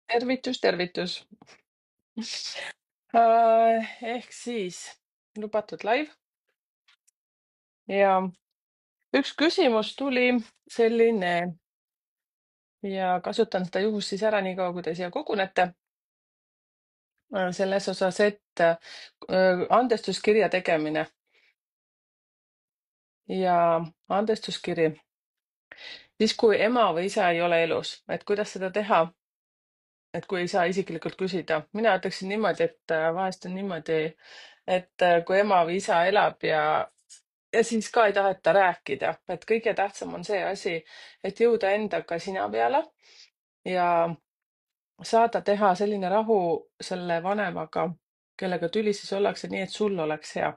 Tervitus, tervitus. Ehk siis lubatud live ja üks küsimus tuli selline ja kasutan seda juhust siis ära niikaua, kui te siia kogunete. Selles osas, et andestuskirja tegemine ja andestuskiri siis, kui ema või isa ei ole elus, et kuidas seda teha, et kui ei saa isiklikult küsida. Mina ütleksin niimoodi, et vahest on niimoodi, et kui ema või isa elab ja siis ka ei taheta rääkida, et kõige tähtsam on see asi, et jõuda endaga sina peale ja saada teha selline rahu selle vanemaga, kellega tülis siis ollakse nii, et sul oleks hea.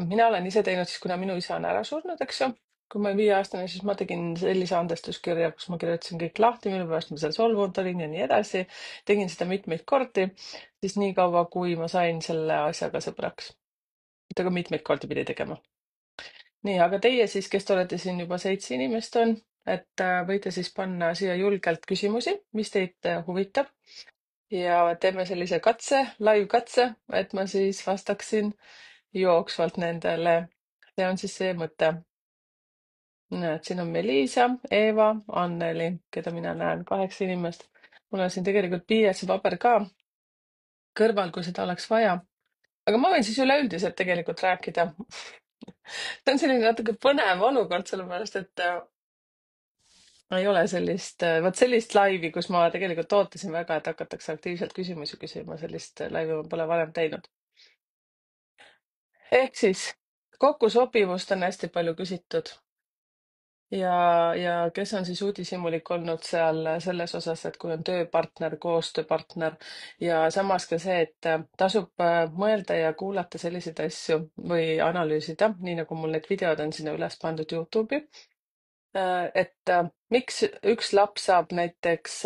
Mina olen ise teinud siis, kuna minu isa on ära surnud, eks ju. Kui ma olin 5-aastane, siis ma tegin sellise andestuskirja, kus ma kirjutasin kõik lahti, mille pärast ma seal solvunud olin ja nii edasi. Tegin seda mitmeid kordi, siis nii kaua, kui ma sain selle asjaga sõbraks. et aga mitmeid kordi pidi tegema. Nii, aga teie siis, kes te olete siin juba 7 inimest on, et võite siis panna siia julgelt küsimusi, mis teid huvitab. Ja teeme sellise katse, live-katse, et ma siis vastaksin jooksvalt nendele. See on siis see mõte. Näed, siin on Melisa, Eeva, Anneli, keda mina näen, 8 inimest. Mul on siin tegelikult pliiats ja paber ka kõrval, kui seda oleks vaja. Aga ma võin siis üleüldiselt tegelikult rääkida. See on selline natuke põnev olukord, sellepärast et ei ole sellist, vot sellist laivi, kus ma tegelikult ootasin väga, et hakatakse aktiivselt küsimusi küsima, sellist laivi ma pole varem teinud. Ehk siis kokkusobivust on hästi palju küsitud ja kes on siis uudishimulik olnud seal selles osas, et kui on tööpartner, koostööpartner ja samas ka see, et tasub mõelda ja kuulata selliseid asju või analüüsida, nii nagu mul need videod on sinna üles pandud Youtube'i. Et miks üks laps saab näiteks,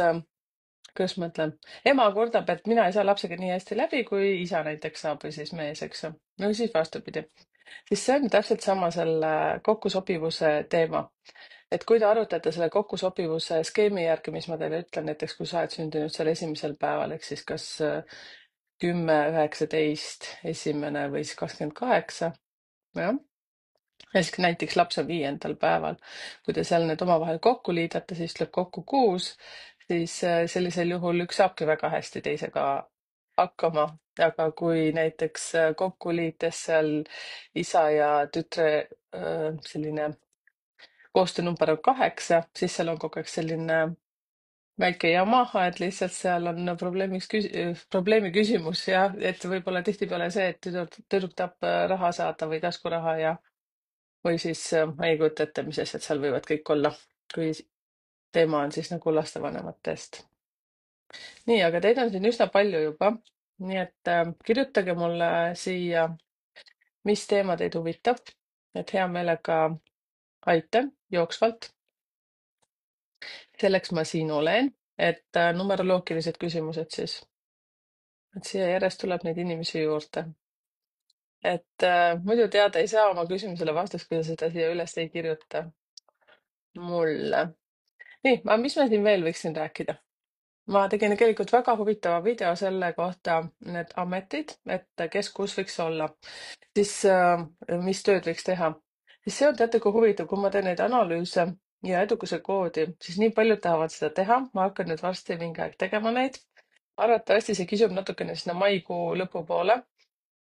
kuidas ma ütlen, ema kurdab, et mina ei saa lapsega nii hästi läbi, kui isa näiteks saab või siis mees, eks ju. No siis vastupidi. Siis see on täpselt sama selle kokkusobivuse teema. Et kui te arutate selle kokkusobivuse skeemi järgi, mis ma teile ütlen, näiteks kui sa oled sündinud seal esimesel päeval, ehk siis kas 10, 19, esimene või siis 28, jah. Ja siis näiteks lapse 5. päeval, kui te seal need omavahel kokku liidate, siis tuleb kokku 6, siis sellisel juhul üks saabki väga hästi teisega hakkama. Aga kui näiteks kokku liites seal isa ja tütre selline koostöönumber on 8, siis seal on kogu aeg selline väike jama, et lihtsalt seal on probleemi küsimus ja et võib-olla tihtipeale see, et tüdruk tahab raha saada või taskuraha või siis ei kujuta ette, mis asjad seal võivad kõik olla, kui teema on siis nagu lastevanematest. Nii, aga teid on siin üsna palju juba, nii et kirjutage mulle siia, mis teema teid huvitab, et hea meelega aitan jooksvalt. Selleks ma siin olen, et numeroloogilised küsimused siis. Et siia järjest tuleb neid inimesi juurde. Et muidu teada ei saa oma küsimusele vastust, kui te seda siia üles ei kirjuta mulle. Nii, aga mis ma siin veel võiksin rääkida? Ma tegin tegelikult väga huvitava video selle kohta, need ametid, et kes kus võiks olla, siis mis tööd võiks teha. Siis see on teate kui huvitav, kui ma teen neid analüüse ja edukuse koodi, siis nii paljud tahavad seda teha. Ma hakkan nüüd varsti mingi aeg tegema neid. Arvatavasti see kisub natukene sinna maikuu lõpupoole.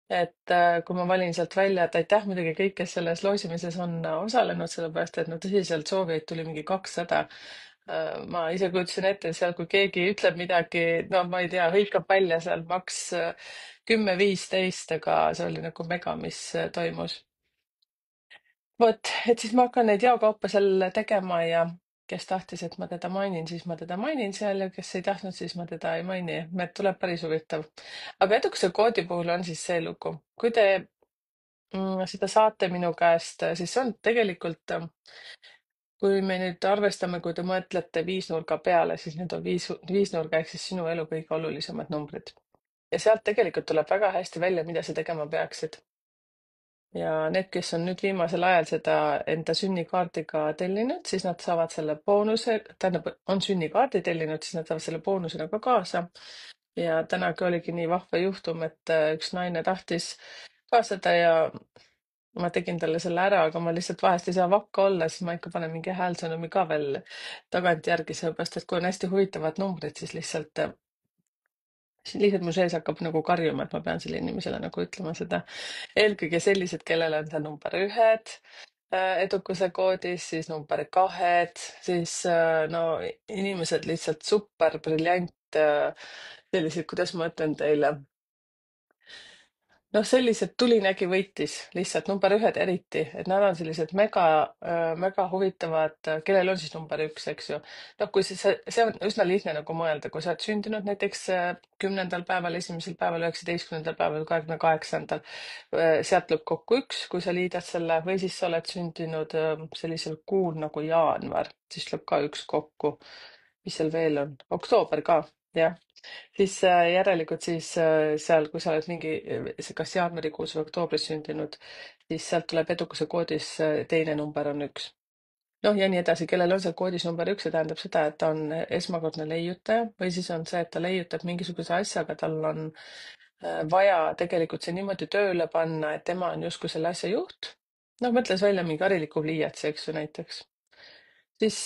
Et kui ma valin sealt välja, et aitäh muidugi kõik, kes selles loosimises on osalenud, sellepärast et no tõsiselt soovijaid tuli mingi 200. Ma ise kujutasin ette seal, kui keegi ütleb midagi, no ma ei tea, hõikab välja seal maks 10-15, aga see oli nagu mega, mis toimus. Vot, et siis ma hakkan neid jaokaupa seal tegema ja kes tahtis, et ma teda mainin, siis ma teda mainin seal ja kes ei tahtnud, siis ma teda ei maini. Et tuleb päris huvitav. Aga edukuse koodi puhul on siis see lugu. Kui te seda saate minu käest, siis see on tegelikult, kui me nüüd arvestame, kui te mõtlete viisnurga peale, siis need on viisnurga ehk siis sinu elu kõige olulisemad numbrid. Ja sealt tegelikult tuleb väga hästi välja, mida sa tegema peaksid. ja need, kes on nüüd viimasel ajal seda enda sünnikaardiga tellinud, siis nad saavad selle boonuse, tähendab, on sünnikaardi tellinud, siis nad saavad selle boonusena ka kaasa. Ja tänagi oligi nii vahva juhtum, et üks naine tahtis ka seda ja ma tegin talle selle ära, aga ma lihtsalt vahest ei saa vakka olla, siis ma ikka panen mingi häälsõnumi ka veel tagantjärgi, sellepärast et kui on hästi huvitavad numbrid, siis lihtsalt mu sees hakkab nagu karjuma, et ma pean sellele inimesele nagu ütlema seda. Eelkõige sellised, kellel on see number 1 edukuse koodis, siis number 2, siis no inimesed lihtsalt super briljant, sellised, kuidas ma ütlen teile, noh, sellised tulinägi võitis lihtsalt number 1 eriti, et nad on sellised mega huvitavad, kellel on siis number 1, eks ju. noh, kui see on üsna lihtne nagu mõelda, kui sa oled sündinud näiteks 10. päeval, 1. päeval, 19. päeval, 28. sealt lööb kokku 1, kui sa liidad selle, või siis sa oled sündinud sellisel kuul nagu jaanuar, siis lööb ka 1 kokku. mis seal veel on? oktoober ka, jah. Siis järelikult siis seal, kui sa oled mingi, kas jaanuarikuus või oktoobris sündinud, siis sealt tuleb edukuse koodis teine number on 1. noh, ja nii edasi, kellel on seal koodis number 1, see tähendab seda, et ta on esmakordne leiutaja või siis on see, et ta leiutab mingisuguse asjaga, tal on vaja tegelikult see niimoodi tööle panna, et tema on justkui selle asja juht. noh, mõtles välja mingi hariliku pliiatsi, eks ju, näiteks. siis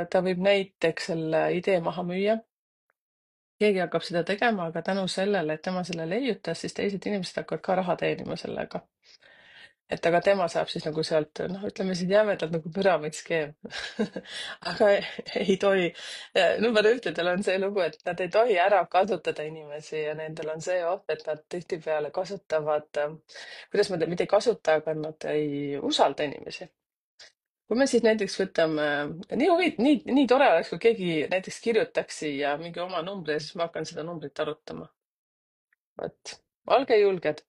ta võib näiteks selle idee maha müüa. Keegi hakkab seda tegema, aga tänu sellele, et tema selle leiutas, siis teised inimesed hakkavad ka raha teenima sellega. Et aga tema saab siis nagu sealt, noh, ütleme siis jämedalt nagu püramiidskeem. aga ei tohi. number 1-del on see lugu, et nad ei tohi ära kasutada inimesi ja nendel on see oht, et nad tihtipeale kasutavad, kuidas ma ütlen, mitte ei kasuta, aga nad ei usalda inimesi. kui me siis näiteks võtame, nii tore oleks, kui keegi näiteks kirjutaks siia mingi oma numbri ja siis ma hakkan seda numbrit arutama. vot, olge julged,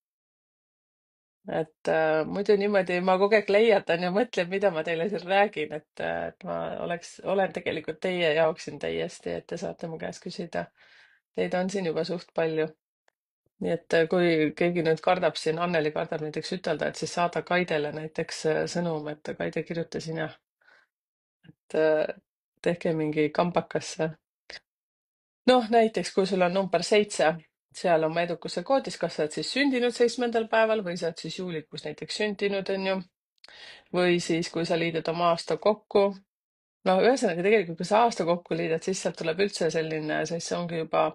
et muidu niimoodi ma kogu aeg leiatan ja mõtlen, mida ma teile siin räägin, et ma olen tegelikult teie jaoks siin täiesti, et te saate mu käest küsida. Teid on siin juba suht palju. nii et kui keegi nüüd kardab siin, Anneli kardab näiteks ütelda, et siis saada Kaidele näiteks sõnum, et Kaide, kirjutasin jah, et tehke mingi kambakas. noh, näiteks kui sul on number 7, seal oma edukuse koodis, kas sa oled siis sündinud 7. päeval või sa oled siis juulikuus näiteks sündinud, on ju. või siis, kui sa liidad oma aasta kokku. no ühesõnaga tegelikult, kui sa aasta kokku liidad, siis sealt tuleb üldse selline, siis see ongi juba,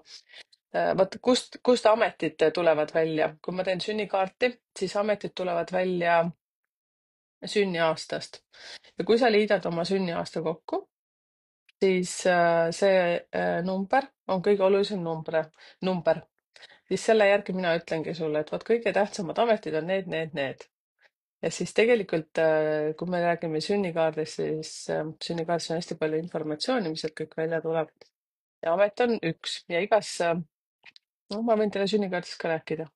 vaata, kust ametid tulevad välja. kui ma teen sünnikaarti, siis ametid tulevad välja sünniaastast. ja kui sa liidad oma sünniaasta kokku, siis see number on kõige olulisem number. Siis selle järgi mina ütlengi sulle, et vot kõige tähtsamad ametid on need. ja siis tegelikult, kui me räägime sünnikaardist, siis sünnikaardis on hästi palju informatsiooni, mis sealt kõik välja tuleb. ja amet on 1 ja no ma võin teile sünnikaardist ka rääkida.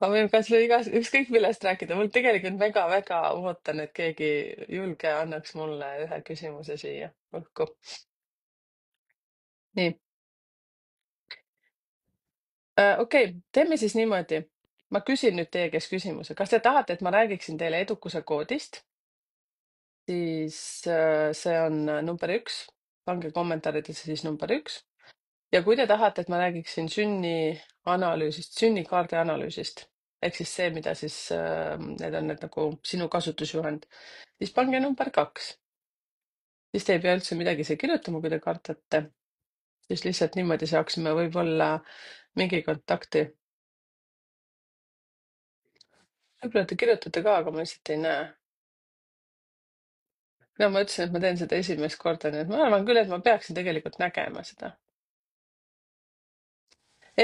ma võin kas või ükskõik millest rääkida, mul tegelikult väga-väga ootan, et keegi julge annaks mulle ühe küsimuse siia õhku. nii. Okei, teeme siis niimoodi. Ma küsin nüüd teie käest küsimuse. Kas te tahate, et ma räägiksin teile edukuse koodist? Siis see on number 1. Pange kommentaaridesse siis number 1. Ja kui te tahate, et ma räägiksin sünnianalüüsist, sünnikaardi analüüsist, ehk siis see, mida siis, need on need nagu sinu kasutusjuhend, siis pange number 2. Siis te ei pea üldse midagi siia kirjutama, kui te kardate. Siis lihtsalt niimoodi saaksime võib-olla mingi kontakti. võib-olla te kirjutate ka, aga ma lihtsalt ei näe. no ma ütlesin, et ma teen seda esimest korda, nii et ma arvan küll, et ma peaksin tegelikult nägema seda.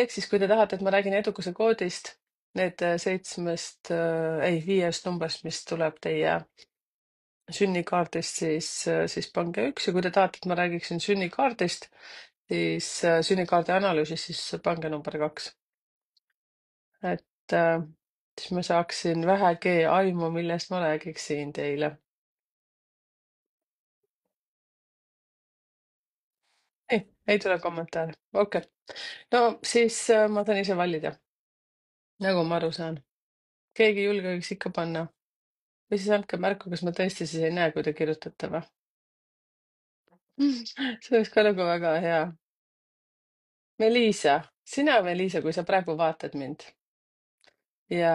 ehk siis, kui te tahate, et ma räägin edukuse koodist, need 7-st, ei, 5 numbrist, mis tuleb teie sünnikaardist, siis pange 1 ja kui te tahate, et ma räägiksin sünnikaardist, siis sünnikaardi analüüsist, siis pange number 2. et siis ma saaksin vähegi aimu, millest ma räägiksin teile. ei tule kommentaare, okei. no siis ma saan ise valida, nagu ma aru saan. keegi ei julge võiks ikka panna. Või siis andke märku, kas ma tõesti siis ei näe, kui te kirjutate või? See oleks ka nagu väga hea. Meeliisa, sina, Meeliisa, kui sa praegu vaatad mind ja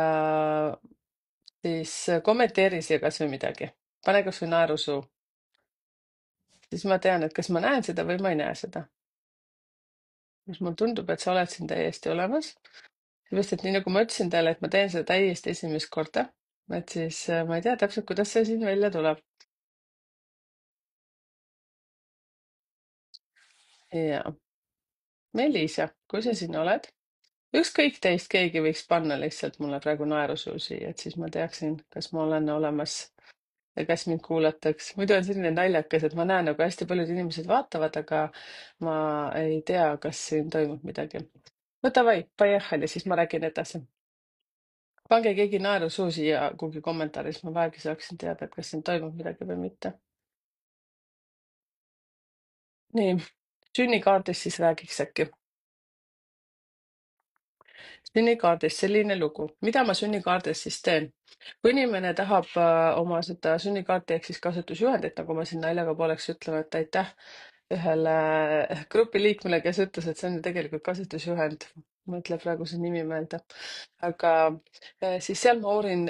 siis kommenteeri siia kas või midagi. Pane kas või naerusuu. Siis ma tean, et kas ma näen seda või ma ei näe seda. Siis mulle tundub, et sa oled siin täiesti olemas. Seepärast, et nii nagu ma ütlesin teile, et ma teen seda täiesti esimest korda, et siis ma ei tea täpselt, kuidas see siin välja tuleb. Ja Meelisa, kui sa siin oled, ükskõik teist, keegi võiks panna lihtsalt mulle praegu naerusuu siia, et siis ma teaksin, kas ma olen olemas ja kas mind kuulatakse. Muidu on selline naljakas, et ma näen nagu hästi paljud inimesed vaatavad, aga ma ei tea, kas siin toimub midagi. No davai, поехали, siis ma räägin edasi. Pange keegi naerusuu siia kuhugi kommentaari, siis ma vähegi saaksin teada, et kas siin toimub midagi või mitte. Nii, sünnikaardist siis räägiks äkki. Sünnikaardist selline lugu, mida ma sünnikaardis siis teen? Kui inimene tahab oma seda sünnikaarti ehk siis kasutusjuhendit, nagu ma siin naljaga pooleks ütlen, et aitäh ühele grupi liikmele, kes ütles, et see on ju tegelikult kasutusjuhend. Ma ei ütle praegu see nimi meelde. Aga siis seal ma uurin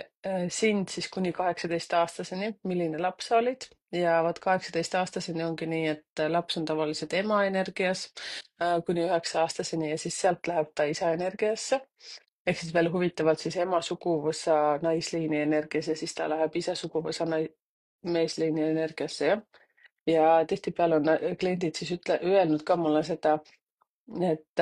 sind siis kuni 18-aastaseni, milline laps sa olid. Ja vot 18-aastaseni ongi nii, et laps on tavaliselt ema energias kuni 9-aastaseni ja siis sealt läheb ta isa energiasse. Ehk siis veel huvitavalt siis ema suguvõsa naisliini energias ja siis ta läheb isa suguvõsa meesliini energiasse, jah. Ja tihtipeale on kliendid siis öelnud ka mulle seda, et,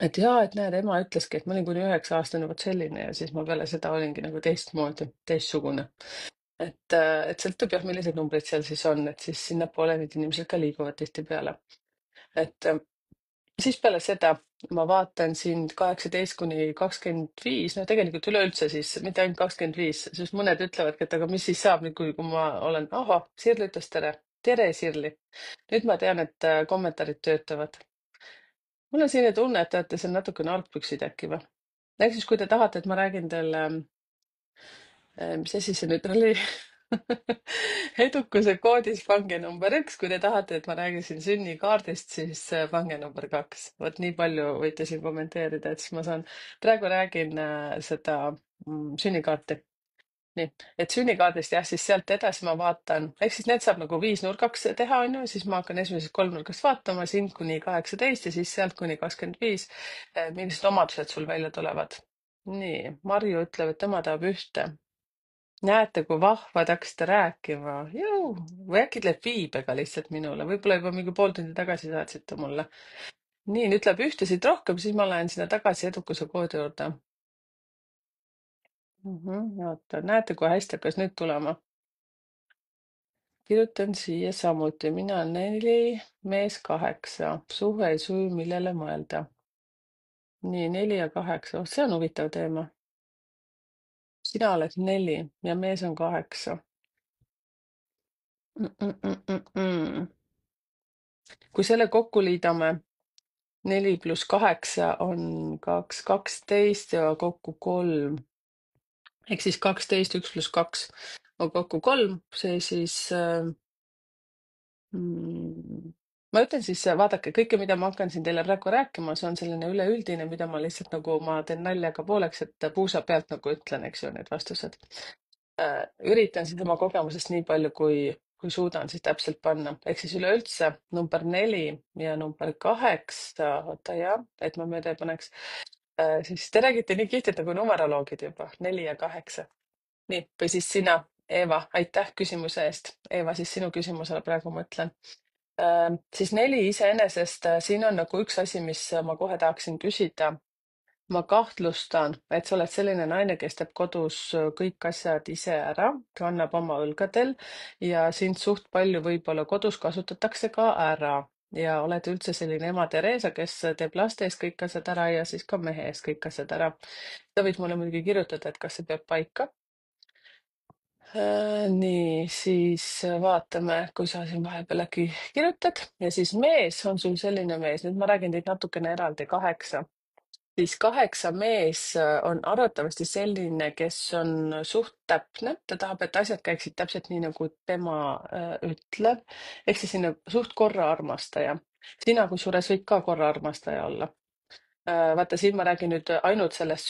et jaa, et näed, ema ütleski, et ma olin kuni 9-aastane vot selline ja siis ma peale seda olingi nagu teistmoodi, teistsugune. Et sõltub jah, millised numbrid seal siis on, et siis sinnapoole need inimesed ka liiguvad tihtipeale. Et siis peale seda ma vaatan sind 18 kuni 25, no tegelikult üleüldse siis mitte ainult 25, sest mõned ütlevadki, et aga mis siis saab nüüd, kui ma olen, ahah, Sirli ütles tere. Tere, Sirli. Nüüd ma tean, et kommentaarid töötavad. Mul on selline tunne, et te olete seal natukene algpüksid äkki või? Ehk siis, kui te tahate, et ma räägin teile mis asi see nüüd oli? Edukuse koodis pange number 1, kui te tahate, et ma räägisin sünnikaardist, siis pange number 2. Vot nii palju võite siin kommenteerida, et siis ma saan, praegu räägin seda sünnikaarti. Nii, et sünnikaardist jah, siis sealt edasi ma vaatan, ehk siis need saab nagu viisnurgaks teha, on ju, siis ma hakkan esimesest kolmnurgast vaatama sind kuni 18 ja siis sealt kuni 25, millised omadused sul välja tulevad. Nii, Marju ütleb, et tema tahab ühte. Näete, kui vahva te hakkasite rääkima. Jõu. Või äkki tuleb viibega lihtsalt minule, võib-olla juba mingi pool tundi tagasi saatsite mulle. Nii, nüüd läheb ühtesid rohkem, siis ma lähen sinna tagasi edukuse koodi juurde. Oota, näete, kui hästi hakkas nüüd tulema. Kirjutan siia samuti, mina 4, mees 8, suhe ei suju, millele mõelda. Nii, 4 ja 8, see on huvitav teema. Sina oled 4 ja mees on 8. Kui selle kokku liidame, 4 pluss 8 on 2, 12 ja kokku 3. Ehk siis 12, 1 pluss 2 on kokku 3, see siis ma ütlen siis, vaadake, kõike, mida ma hakkan siin teile praegu rääkima, see on selline üleüldine, mida ma lihtsalt nagu ma teen naljaga pooleks, et puusa pealt nagu ütlen, eks ju, need vastused. Üritan siis oma kogemusest nii palju, kui suudan siis täpselt panna. Ehk siis üleüldse number 4 ja number 8, oota jah, et ma mööda ei paneks. Siis te räägite nii kihvtilt nagu numeroloogid juba, 4 ja 8. Nii, või siis sina, Eeva, aitäh küsimuse eest. Eeva, siis sinu küsimusele praegu mõtlen. Siis 4 iseenesest, siin on nagu üks asi, mis ma kohe tahaksin küsida. Ma kahtlustan, et sa oled selline naine, kes teeb kodus kõik asjad ise ära, kannab oma õlgadel ja sind suht palju võib-olla kodus kasutatakse ka ära. Ja oled üldse selline ema Theresa, kes teeb laste eest kõik asjad ära ja siis ka mehe eest kõik asjad ära. Sa võid mulle muidugi kirjutada, et kas see peab paika. Nii, siis vaatame, kui sa siin vahepeal äkki kirjutad ja siis mees on sul selline mees, nüüd ma räägin teid natukene eraldi, 8. siis 8 mees on arvatavasti selline, kes on suht täpne, ta tahab, et asjad käiksid täpselt nii, nagu tema ütleb, ehk siis selline suht korraarmastaja. Sina kusjuures võid ka korraarmastaja olla. Vaata, siin ma räägin nüüd ainult sellest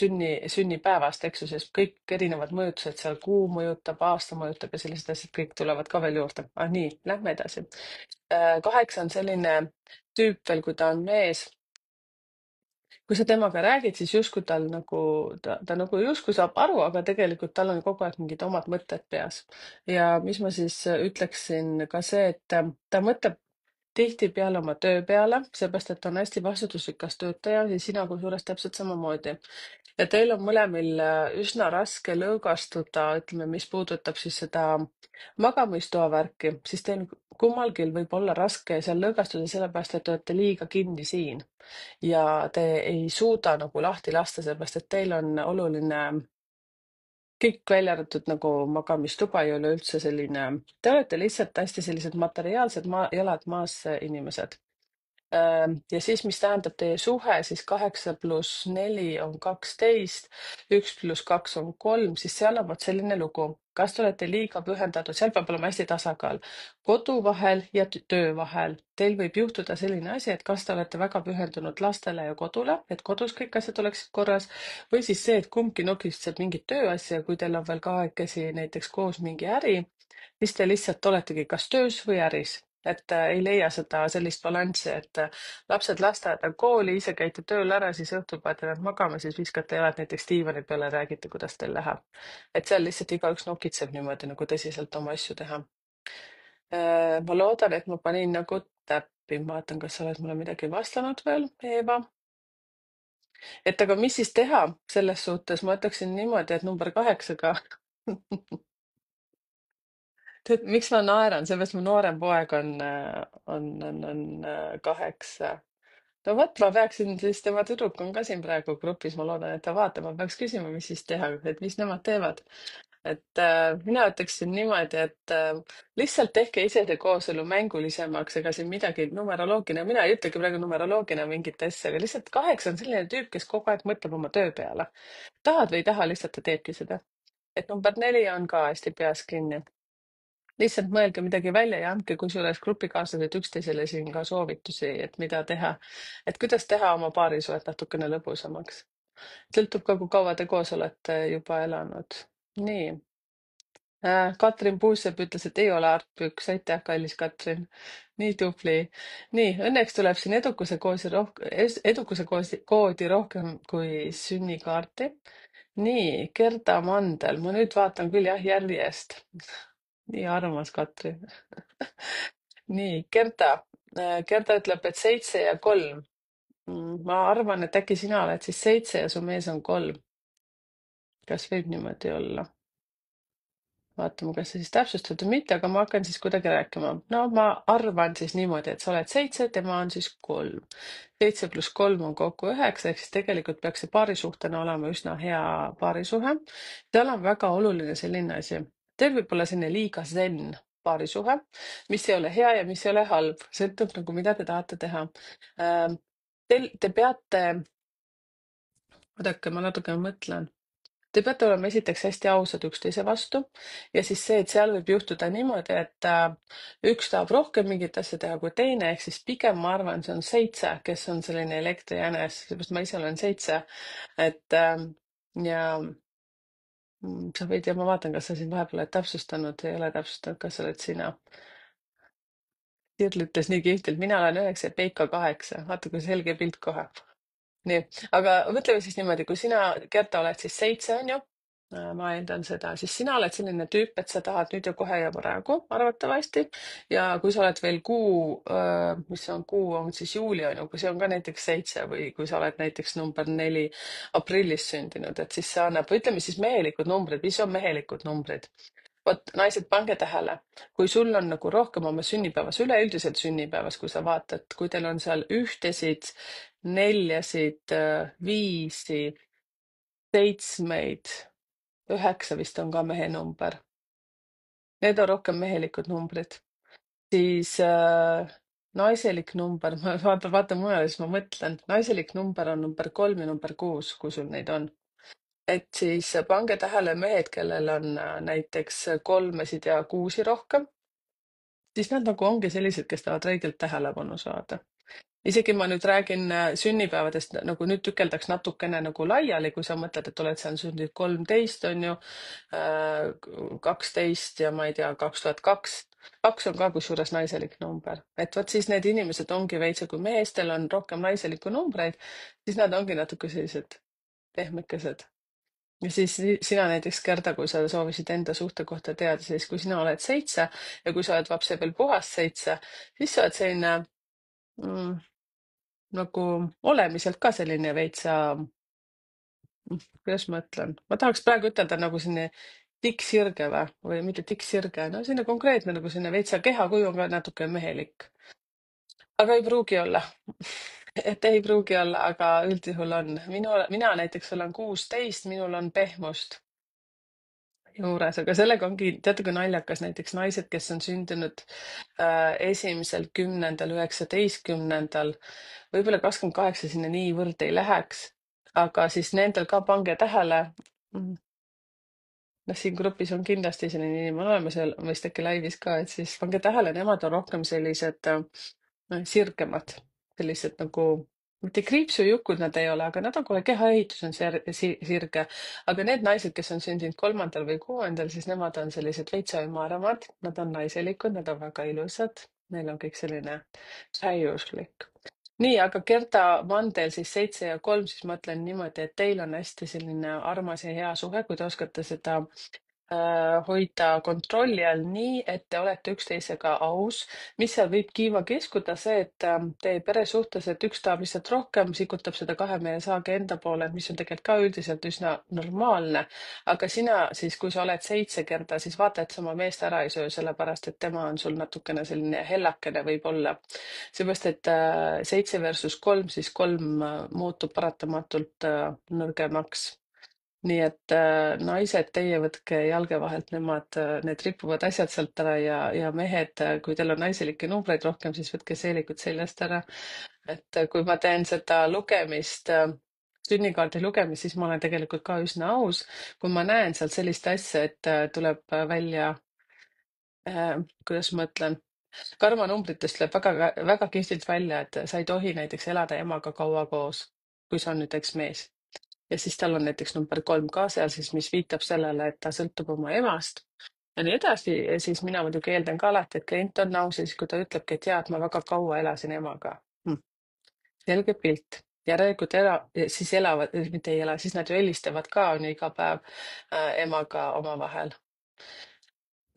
sünnipäevast, eks ju, sest kõik erinevad mõjutused seal, kuu mõjutab, aasta mõjutab ja sellised asjad kõik tulevad ka veel juurde. Nii, lähme edasi. 8 on selline tüüp veel, kui ta on mees, kui sa temaga räägid, siis justkui tal nagu, ta nagu justkui saab aru, aga tegelikult tal on kogu aeg mingid omad mõtted peas. Ja mis ma siis ütleksin ka see, et ta mõtleb tihtipeale oma töö peale, seepärast et ta on hästi vastutusrikas töötaja ja sina kusjuures täpselt samamoodi. Ja teil on mõlemil üsna raske lõõgastuda, ütleme, mis puudutab siis seda magamistoa värki, siis teil kummalgi võib olla raske seal lõõgastuda, sellepärast et te olete liiga kinni siin ja te ei suuda nagu lahti lasta, sellepärast et teil on oluline kõik välja arvatud nagu magamistuba ei ole üldse selline, te olete lihtsalt hästi sellised materiaalsed jalad maas inimesed. Ja siis, mis tähendab teie suhe, siis 8 pluss 4 on 12, 1 pluss 2 on 3, siis seal on vot selline lugu. Kas te olete liiga pühendatud, seal peab olema hästi tasakaal kodu vahel ja töö vahel. Teil võib juhtuda selline asi, et kas te olete väga pühendunud lastele ja kodule, et kodus kõik asjad oleksid korras, või siis see, et kumbki nokitseb mingit tööasja, kui teil on veel kahekesi näiteks koos mingi äri, siis te lihtsalt oletegi kas töös või äris. Et ei leia seda sellist balanssi, et lapsed lasteaeda, kooli, ise käite tööl ära, siis õhtul panete nad magama, siis viskate jalad näiteks diivani peale ja räägite, kuidas teil läheb. Et seal lihtsalt igaüks nokitseb niimoodi nagu tõsiselt oma asju teha. Ma loodan, et ma panin nagu täppi, ma vaatan, kas sa oled mulle midagi vastanud veel, Eeva. Et aga mis siis teha selles suhtes, ma ütleksin niimoodi, et number 8-ga tead, miks ma naeran, seepärast mu noorem poeg on 8. No vot, ma peaksin siis, tema tüdruk on ka siin praegu grupis, ma loodan, et ta vaatab, ma peaks küsima, mis siis teha, et mis nemad teevad. Et mina ütleksin niimoodi, et lihtsalt tehke ise see kooselu mängulisemaks, ega siin midagi numeroloogiline, mina ei ütlegi praegu numeroloogiline mingit asja, aga lihtsalt 8 on selline tüüp, kes kogu aeg mõtleb oma töö peale. Tahad või ei taha, lihtsalt ta teebki seda. Et number 4 on ka hästi peas kinni. Lihtsalt mõelge midagi välja ja andke kusjuures grupikaaslased üksteisele siin ka soovitusi, et mida teha. Et kuidas teha oma paarisuhet natukene lõbusamaks. Sõltub ka, kui kaua te koos olete juba elanud. Nii. Katrin Puusepp ütles, et ei ole artpüks. Aitäh, kallis Katrin. Nii tubli. Nii, õnneks tuleb siin edukuse koodi rohkem kui sünnikaarti. Nii, Gerda Mandel. Ma nüüd vaatan küll jah järjest. Nii armas, Katrin. Nii, Gerda. Gerda ütleb, et 7 ja 3. Ma arvan, et äkki sina oled siis 7 ja su mees on 3. Kas võib niimoodi olla? Vaatame, kas sa siis täpsustad või mitte, aga ma hakkan siis kuidagi rääkima. No ma arvan siis niimoodi, et sa oled 7, tema on siis 3. 7 pluss 3 on kokku 9, ehk siis tegelikult peaks see paarisuhtena olema üsna hea paarisuhe. Seal on väga oluline selline asi. Teil võib olla selline liiga zen paarisuhe, mis ei ole hea ja mis ei ole halb. Sõltub nagu, mida te tahate teha. Te peate, oodake, ma natuke mõtlen. Te peate olema esiteks hästi ausad üksteise vastu ja siis see, et seal võib juhtuda niimoodi, et üks tahab rohkem mingit asja teha kui teine, ehk siis pigem ma arvan, see on 7, kes on selline elektrijänes, seepärast ma ise olen 7. Et ja sa võid ja ma vaatan, kas sa siin vahepeal oled täpsustanud, ei ole täpsustanud, kas oled sina. Sirl ütles nii kihvtilt, mina olen 9 ja Peika 8. Vaata, kui selge pilt kohe. Nii, aga mõtleme siis niimoodi, kui sina, Gerta, oled siis 7, on ju? Ma eeldan seda, siis sina oled selline tüüp, et sa tahad nüüd ja kohe ja praegu arvatavasti. Ja kui sa oled veel mis see on, kuu on siis juuli on ju, kui see on ka näiteks 7 või kui sa oled näiteks number 4 aprillis sündinud, et siis see annab, ütleme siis mehelikud numbrid, mis on mehelikud numbrid? Vot naised, pange tähele, kui sul on nagu rohkem oma sünnipäevas, üleüldiselt sünnipäevas, kui sa vaatad, kui teil on seal ühtesid, 4-sid, 5-si, 7-meid, 9 vist on ka mehe number. Need on rohkem mehelikud numbrid. Siis naiselik number, ma vaatan mujale, siis ma mõtlen, naiselik number on number 3 ja number 6, kui sul neid on. Et siis pange tähele mehed, kellel on näiteks kolmesid ja kuusi rohkem, siis nad nagu ongi sellised, kes tahavad räigelt tähelepanu saada. Isegi ma nüüd räägin sünnipäevadest, nagu nüüd tükeldaks natukene nagu laiali, kui sa mõtled, et oled seal sündinud 13, on ju, 12 ja ma ei tea, 2002. Kaks on ka kusjuures naiselik number, et vot siis need inimesed ongi veits, kui meestel on rohkem naiselikku numbreid, siis nad ongi natuke sellised pehmekesed. Ja siis sina näiteks, Gerda, kui sa soovisid enda suhte kohta teada, siis kui sina oled 7 ja kui sa oled vapsepõlv puhas 7, siis sa oled selline mm, nagu olemiselt ka selline veitsa, kuidas ma ütlen, ma tahaks praegu ütelda nagu selline tikksirge või mitte tikksirge, no selline konkreetne nagu selline veitsa kehakuju on ka natuke mehelik, aga ei pruugi olla. et ei pruugi olla, aga üldjuhul on. Mina näiteks olen 16, minul on pehmust juures, aga sellega ongi, teate, kui naljakas näiteks naised, kes on sündinud 1.10., 19., võib-olla 28 sinna niivõrd ei läheks, aga siis nendel ka pange tähele, noh, siin grupis on kindlasti selline inimene olemas ja vist äkki laivis ka, et siis pange tähele, nemad on rohkem sellised sirgemad, sellised nagu, mitte kriipsujukud nad ei ole, aga nad on kohe, kehaehitus on sirge. aga need naised, kes on sündinud 3. või 6., siis nemad on sellised veitsa ümaramad, nad on naiselikud, nad on väga ilusad, neil on kõik selline täiuslik. Nii, aga Gerda Mandel siis 7 ja 3, siis ma ütlen niimoodi, et teil on hästi selline armas ja hea suhe, kui te oskate seda hoida kontrolli all nii, et te olete üksteisega aus. Mis seal võib kiiva kiskuda, see, et teie peresuhtes, et üks tahab lihtsalt rohkem, sikutab seda kahemehe saagi enda poole, mis on tegelikult ka üldiselt üsna normaalne. aga sina siis, kui sa oled 7, Gerda, siis vaata, et sa oma meest ära ei söö, sellepärast et tema on sul natukene selline hellakene võib-olla. seepärast, et 7 versus 3, siis 3 muutub paratamatult nõrgemaks. Nii et naised, teie võtke jalge vahelt need rippuvad asjad sealt ära ja mehed, kui teil on naiselikke numbreid rohkem, siis võtke seelikud seljast ära. et kui ma teen seda lugemist, sünnikaardi lugemist, siis ma olen tegelikult ka üsna aus. kui ma näen sealt sellist asja, et tuleb välja, kuidas ma ütlen, karmanumbritest tuleb väga kihvtilt välja, et sa ei tohi näiteks elada emaga kaua koos, kui see on nüüd eksmees. Ja siis tal on näiteks number 3 ka seal siis, mis viitab sellele, et ta sõltub oma emast ja nii edasi. Ja siis mina muidugi eeldan ka alati, et klient on aus ja siis, kui ta ütlebki, et jaa, et ma väga kaua elasin emaga. Selge pilt. Järelikult siis elavad, mitte ei ela, siis nad ju helistavad ka on ju iga päev emaga omavahel.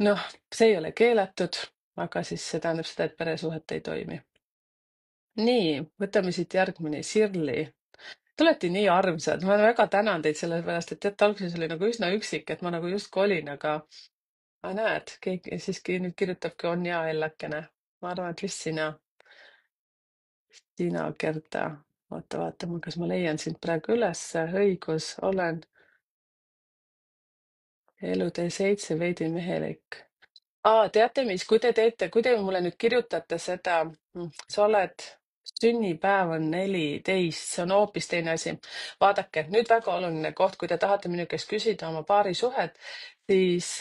Noh, see ei ole keelatud, aga siis see tähendab seda, et peresuhet ei toimi. Nii, võtame siit järgmine, Sirli. Te olete nii armsad, ma väga tänan teid selle pärast, et teate, alguses oli nagu üsna üksik, et ma nagu just kolin, aga näed, keegi siiski nüüd kirjutabki, on hea Ellakene. ma arvan, et vist sina, Gerda. vaatame, kas ma leian sind praegu ülesse, õigus, olen elutee 7 veidi mehelik. teate mis, kui te mulle nüüd kirjutate seda, sa oled, sünnipäev on 14, see on hoopis teine asi. Vaadake, nüüd väga oluline koht, kui te tahate minu käest küsida oma paarisuhet, siis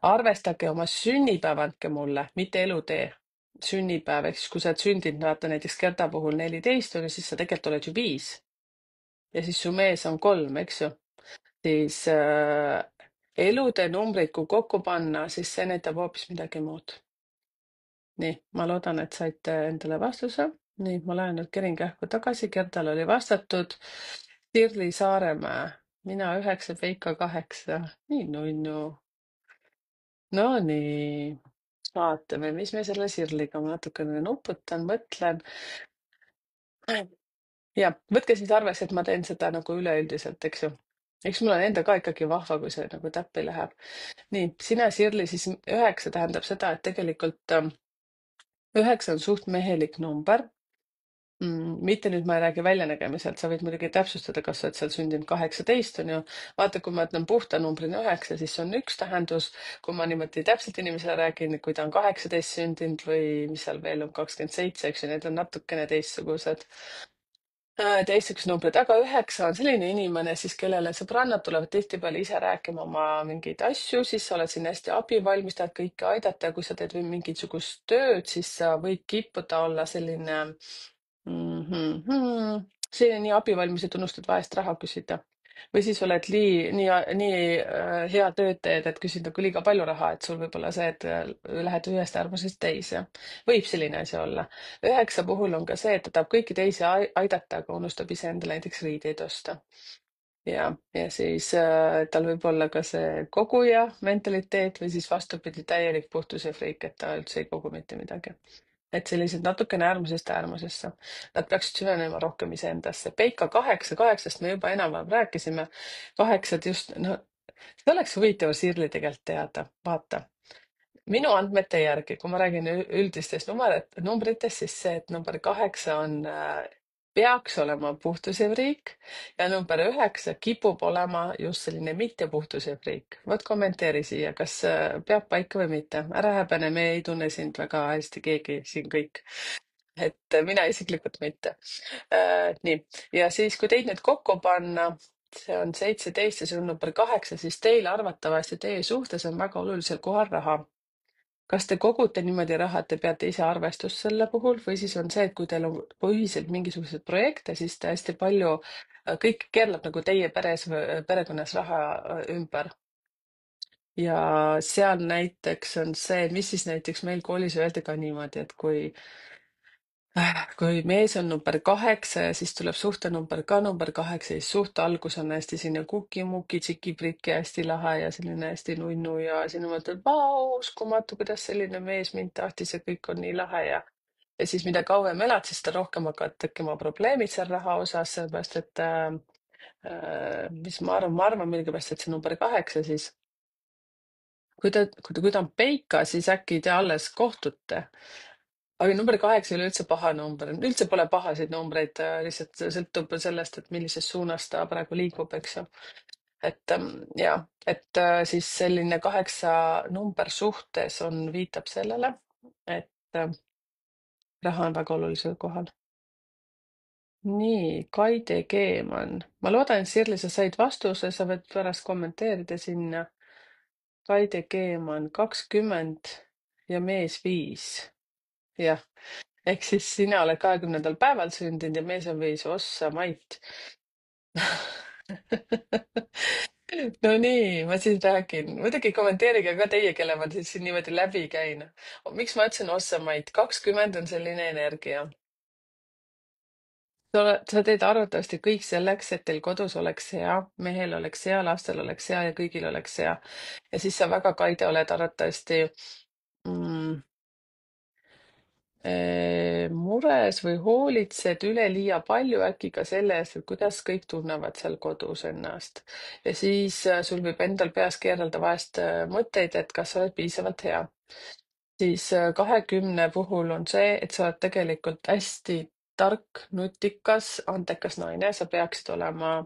arvestage oma sünnipäev, andke mulle, mitte elutee. Sünnipäev, ehk siis kui sa oled sündinud, vaata näiteks Gerda puhul 14 on ju, siis sa tegelikult oled ju 5. Ja siis su mees on 3, eks ju. Siis elude numbreid, kui kokku panna, siis see näitab hoopis midagi muud. Nii, ma loodan, et saite endale vastuse. Nii, ma lähen nüüd kerin kähku tagasi, Gerdal oli vastatud. Sirli Saaremäe, mina 9, Veiko 8. Nii nunnu. No nii, vaatame, mis me selle Sirliga, ma natukene nuputan, mõtlen. Ja, võtke siis arvesse, et ma teen seda nagu üleüldiselt, eks ju. Eks mul on enda ka ikkagi vahva, kui see nagu täppi läheb. Nii, sina, Sirli, siis 9 tähendab seda, et tegelikult 9 on suht mehelik number. Mitte nüüd ma ei räägi väljanägemiselt, sa võid muidugi täpsustada, kas sa oled seal sündinud 18, on ju. Vaata, kui ma ütlen puhta numbrina 9, siis see on üks tähendus. Kui ma niimoodi täpselt inimesele räägin, kui ta on 18 sündinud või mis seal veel on, 27, eks ju, need on natukene teistsugused. Teiseks numbrid, aga 9 on selline inimene siis, kellele sõbrannad tulevad tihtipeale ise rääkima oma mingeid asju, siis sa oled siin hästi abivalmis, tahad kõike aidata ja kui sa teed või mingisugust tööd, siis sa võid kippuda olla selline selline nii abivalmis, et unustad vahest raha küsida. Või siis oled nii hea tööd teed, et küsid nagu liiga palju raha, et sul võib olla see, et lähed ühest äärmusest teise. Võib selline asi olla. 9 puhul on ka see, et ta tahab kõiki teisi aidata, aga unustab iseendale näiteks riideid osta. Ja siis tal võib olla ka see koguja mentaliteet või siis vastupidi, täielik puhtuse friik, et ta üldse ei kogu mitte midagi. Et sellised natukene äärmusest äärmusesse. Nad peaksid süvenema rohkem iseendasse. Peika 8, 8-st me juba enam-vähem rääkisime. 8 just, no see oleks huvitav Sirli tegelikult teada. Vaata, minu andmete järgi, kui ma räägin üldistest numbritest, siis see, et number 8 on, peaks olema puhtusev riik ja number 9 kipub olema just selline mittepuhtusev riik. Vot kommenteeri siia, kas peab paika või mitte. Ära häbene, me ei tunne sind väga hästi keegi siin kõik. Et mina isiklikult mitte. Nii, ja siis, kui teid nüüd kokku panna, see on 17 ja see on number 8, siis teil arvatavasti teie suhtes on väga olulisel kohal raha. Kas te kogute niimoodi raha, et te peate ise arvestust selle puhul või siis on see, et kui teil on ühiselt mingisuguseid projekte, siis te hästi palju, kõik keerleb nagu teie perekonnas raha ümber. Ja seal näiteks on see, mis siis näiteks meil koolis öeldi ka niimoodi, et kui mees on number 8 ja siis tuleb suhtenumber ka number 8, siis suhte algus on hästi selline kuki-muki, tšiki-priki, hästi lahe ja selline hästi nunnu ja sina mõtled, vau, uskumatu, kuidas selline mees mind tahtis ja kõik on nii lahe ja siis mida kauem elad, siis seda rohkem hakkavad tekkima probleemid seal raha osas, sellepärast et mis ma arvan millegipärast, et see number 8 siis, kui ta on peika, siis äkki te alles kohtute. Aga number 8 ei ole üldse paha number, üldse pole pahasid numbreid, lihtsalt see sõltub sellest, et millises suunas ta praegu liigub, eks ju. Et ja, et siis selline 8 number suhtes viitab sellele, et raha on väga olulisel kohal. Nii, Kaide Keeman. Ma loodan, et Sirli, sa said vastuse, sa võid pärast kommenteerida sinna. Kaide Keeman 20 ja mees 5. Jah, ehk siis sina oled 20. päeval sündinud ja mees on 5, ossa Mait. No nii, ma siis räägin. Muidugi kommenteerige ka teie, kelle ma siis siin niimoodi läbi käin. Miks ma ütlesin ossa Mait? 20 on selline energia. Sa teed arvatavasti kõik selleks, et teil kodus oleks hea, mehel oleks hea, lastel oleks hea ja kõigil oleks hea. Ja siis sa väga kaide oled arvatavasti mm, mures või hoolitsed üleliia palju äkki ka selle eest, et kuidas kõik tunnevad seal kodus ennast. Ja siis sul võib endal peas keerelda vahest mõtteid, et kas sa oled piisavalt hea. Siis 20 puhul on see, et sa oled tegelikult hästi tark, nutikas, andekas naine, sa peaksid olema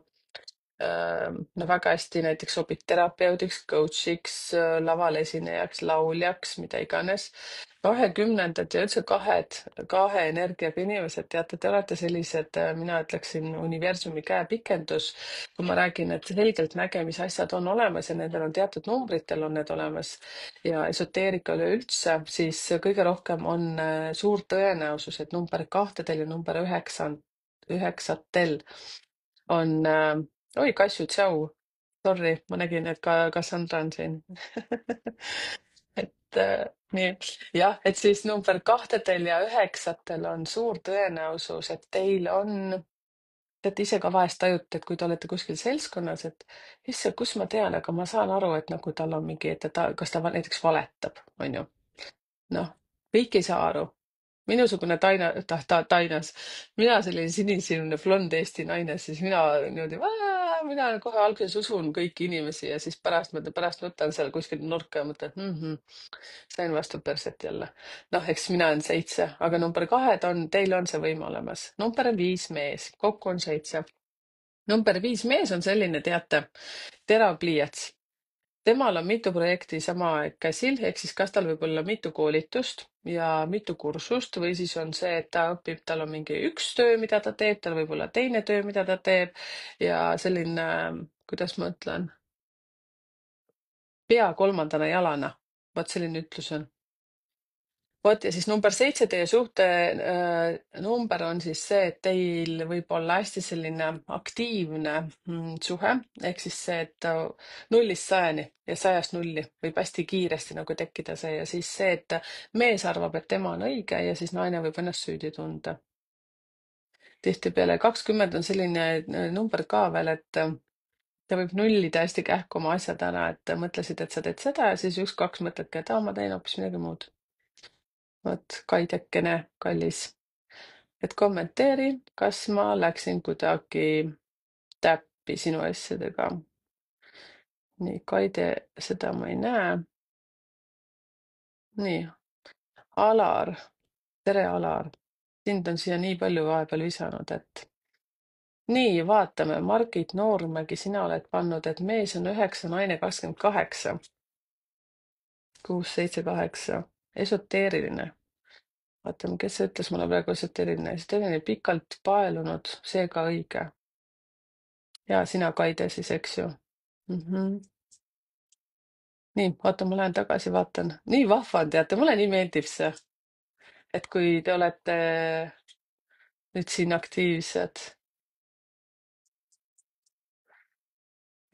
no väga hästi näiteks sobid terapeudiks, coach'iks, laval esinejaks, lauljaks, mida iganes. 20 ja üldse kahe energiaga inimesed, teate, te olete sellised, mina ütleksin, universumi käepikendus. Kui ma räägin, et selgelt nägemise asjad on olemas ja nendel on teatud numbritel on need olemas ja esoteerika üleüldse, siis kõige rohkem on suur tõenäosus, et number 2 ja number 9 on oi, Kassu, tšau. Sorry, ma nägin, et ka Cassandra on siin. et nii, jah, et siis number 2 ja 9 on suur tõenäosus, et teil on, teate ise ka vahest tajute, et kui te olete kuskil seltskonnas, et issand, kus ma tean, aga ma saan aru, et nagu tal on mingi, et kas ta näiteks valetab, on ju. Noh, kõik ei saa aru. Minusugune Tainas, mina selline sinisilmne blond Eesti naine, siis mina niimoodi mina kohe alguses usun kõiki inimesi ja siis pärast võtan seal kuskil nurka ja mõtlen, sain vastu perset jälle. Noh, eks mina olen 7, aga number 2 teil on see võim olemas. Number 5 mees, kokku on 7. Number 5 mees on selline, teate, terav pliiats. Temal on mitu projekti sama aeg käsil, ehk siis kas tal võib olla mitu koolitust ja mitu kursust või siis on see, et ta õpib, tal on mingi üks töö, mida ta teeb, tal võib olla teine töö, mida ta teeb ja selline, kuidas ma ütlen, pea kolmandana jalana. Vot selline ütlus on. Vot ja siis number 7 teie suhte number on siis see, et teil võib olla hästi selline aktiivne suhe, ehk siis see, et 0-100 ja 100-0 võib hästi kiiresti nagu tekkida see ja siis see, et mees arvab, et tema on õige ja siis naine võib ennast süüdi tunda. Tihtipeale 20 on selline number ka veel, et ta võib nullida hästi kähku oma asjad ära, et mõtlesid, et sa teed seda ja siis 1-2 mõtledki, et ma teen hoopis midagi muud. Vot, Kaidekene, kallis, et kommenteeri, kas ma läksin kuidagi täppi sinu asjadega. Nii, Kaide, seda ma ei näe. Nii, Alar, tere, Alar. Sind on siia nii palju vahepeal visanud, et. Nii, vaatame, Margit Noormägi, sina oled pannud, et mees on 9, naine 28. 6, 7, 8. Esoteeriline. Vaatame, kes see ütles mulle praegu esoteeriline. Esoteeriline pikalt paelunud, seega õige. Ja sina, Kaide, siis, eks ju. Nii, oota, ma lähen tagasi, vaatan. Nii vahva on, teate, mulle nii meeldib see, et kui te olete nüüd siin aktiivsed.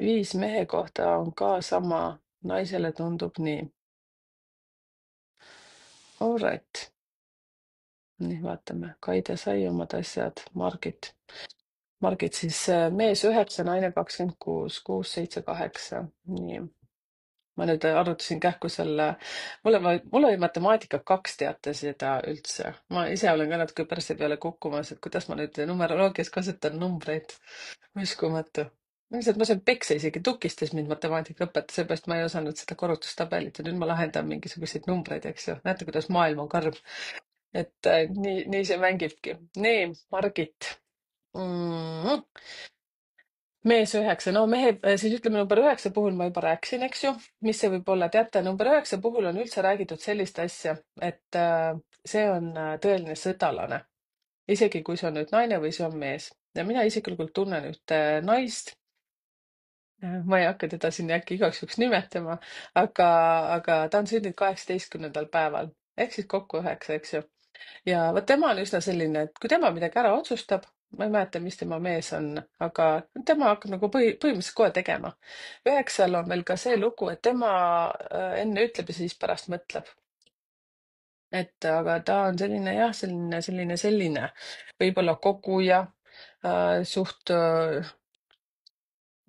5 mehe kohta on ka sama, naisele tundub nii. All right. Nii, vaatame, Kaide sai omad asjad, Margit. Margit siis mees 9, naine 26, 6, 7, 8. Nii. Ma nüüd arvutasin kähku selle, mul oli matemaatika 2, teate seda üldse. Ma ise olen ka natuke perse peale kukkumas, et kuidas ma nüüd numeroloogias kasutan numbreid. Uskumatu. Lihtsalt ma sain peksa, isegi tukistas mind matemaatikaõpetaja, seepärast ma ei osanud seda korrutustabelit ja nüüd ma lahendan mingisuguseid numbreid, eks ju. Näete, kuidas maailm on karm. Et nii see mängibki. Nii, Margit. Mees 9, no mehe, siis ütleme number 9 puhul ma juba rääkisin, eks ju, mis see võib olla, teate, number 9 puhul on üldse räägitud sellist asja, et see on tõeline sõdalane. Isegi kui see on nüüd naine või see on mees. Ja mina isiklikult tunnen ühte naist. Ma ei hakka teda siin äkki igaks juhuks nimetama, aga ta on sündinud 18. päeval, ehk siis kokku 9, eks ju. Ja vot tema on üsna selline, et kui tema midagi ära otsustab, ma ei mäleta, mis tema mees on, aga tema hakkab nagu põhimõtteliselt kohe tegema. 9-l on veel ka see lugu, et tema enne ütleb ja siis pärast mõtleb. Et aga ta on selline jah, selline võib-olla koguja, suht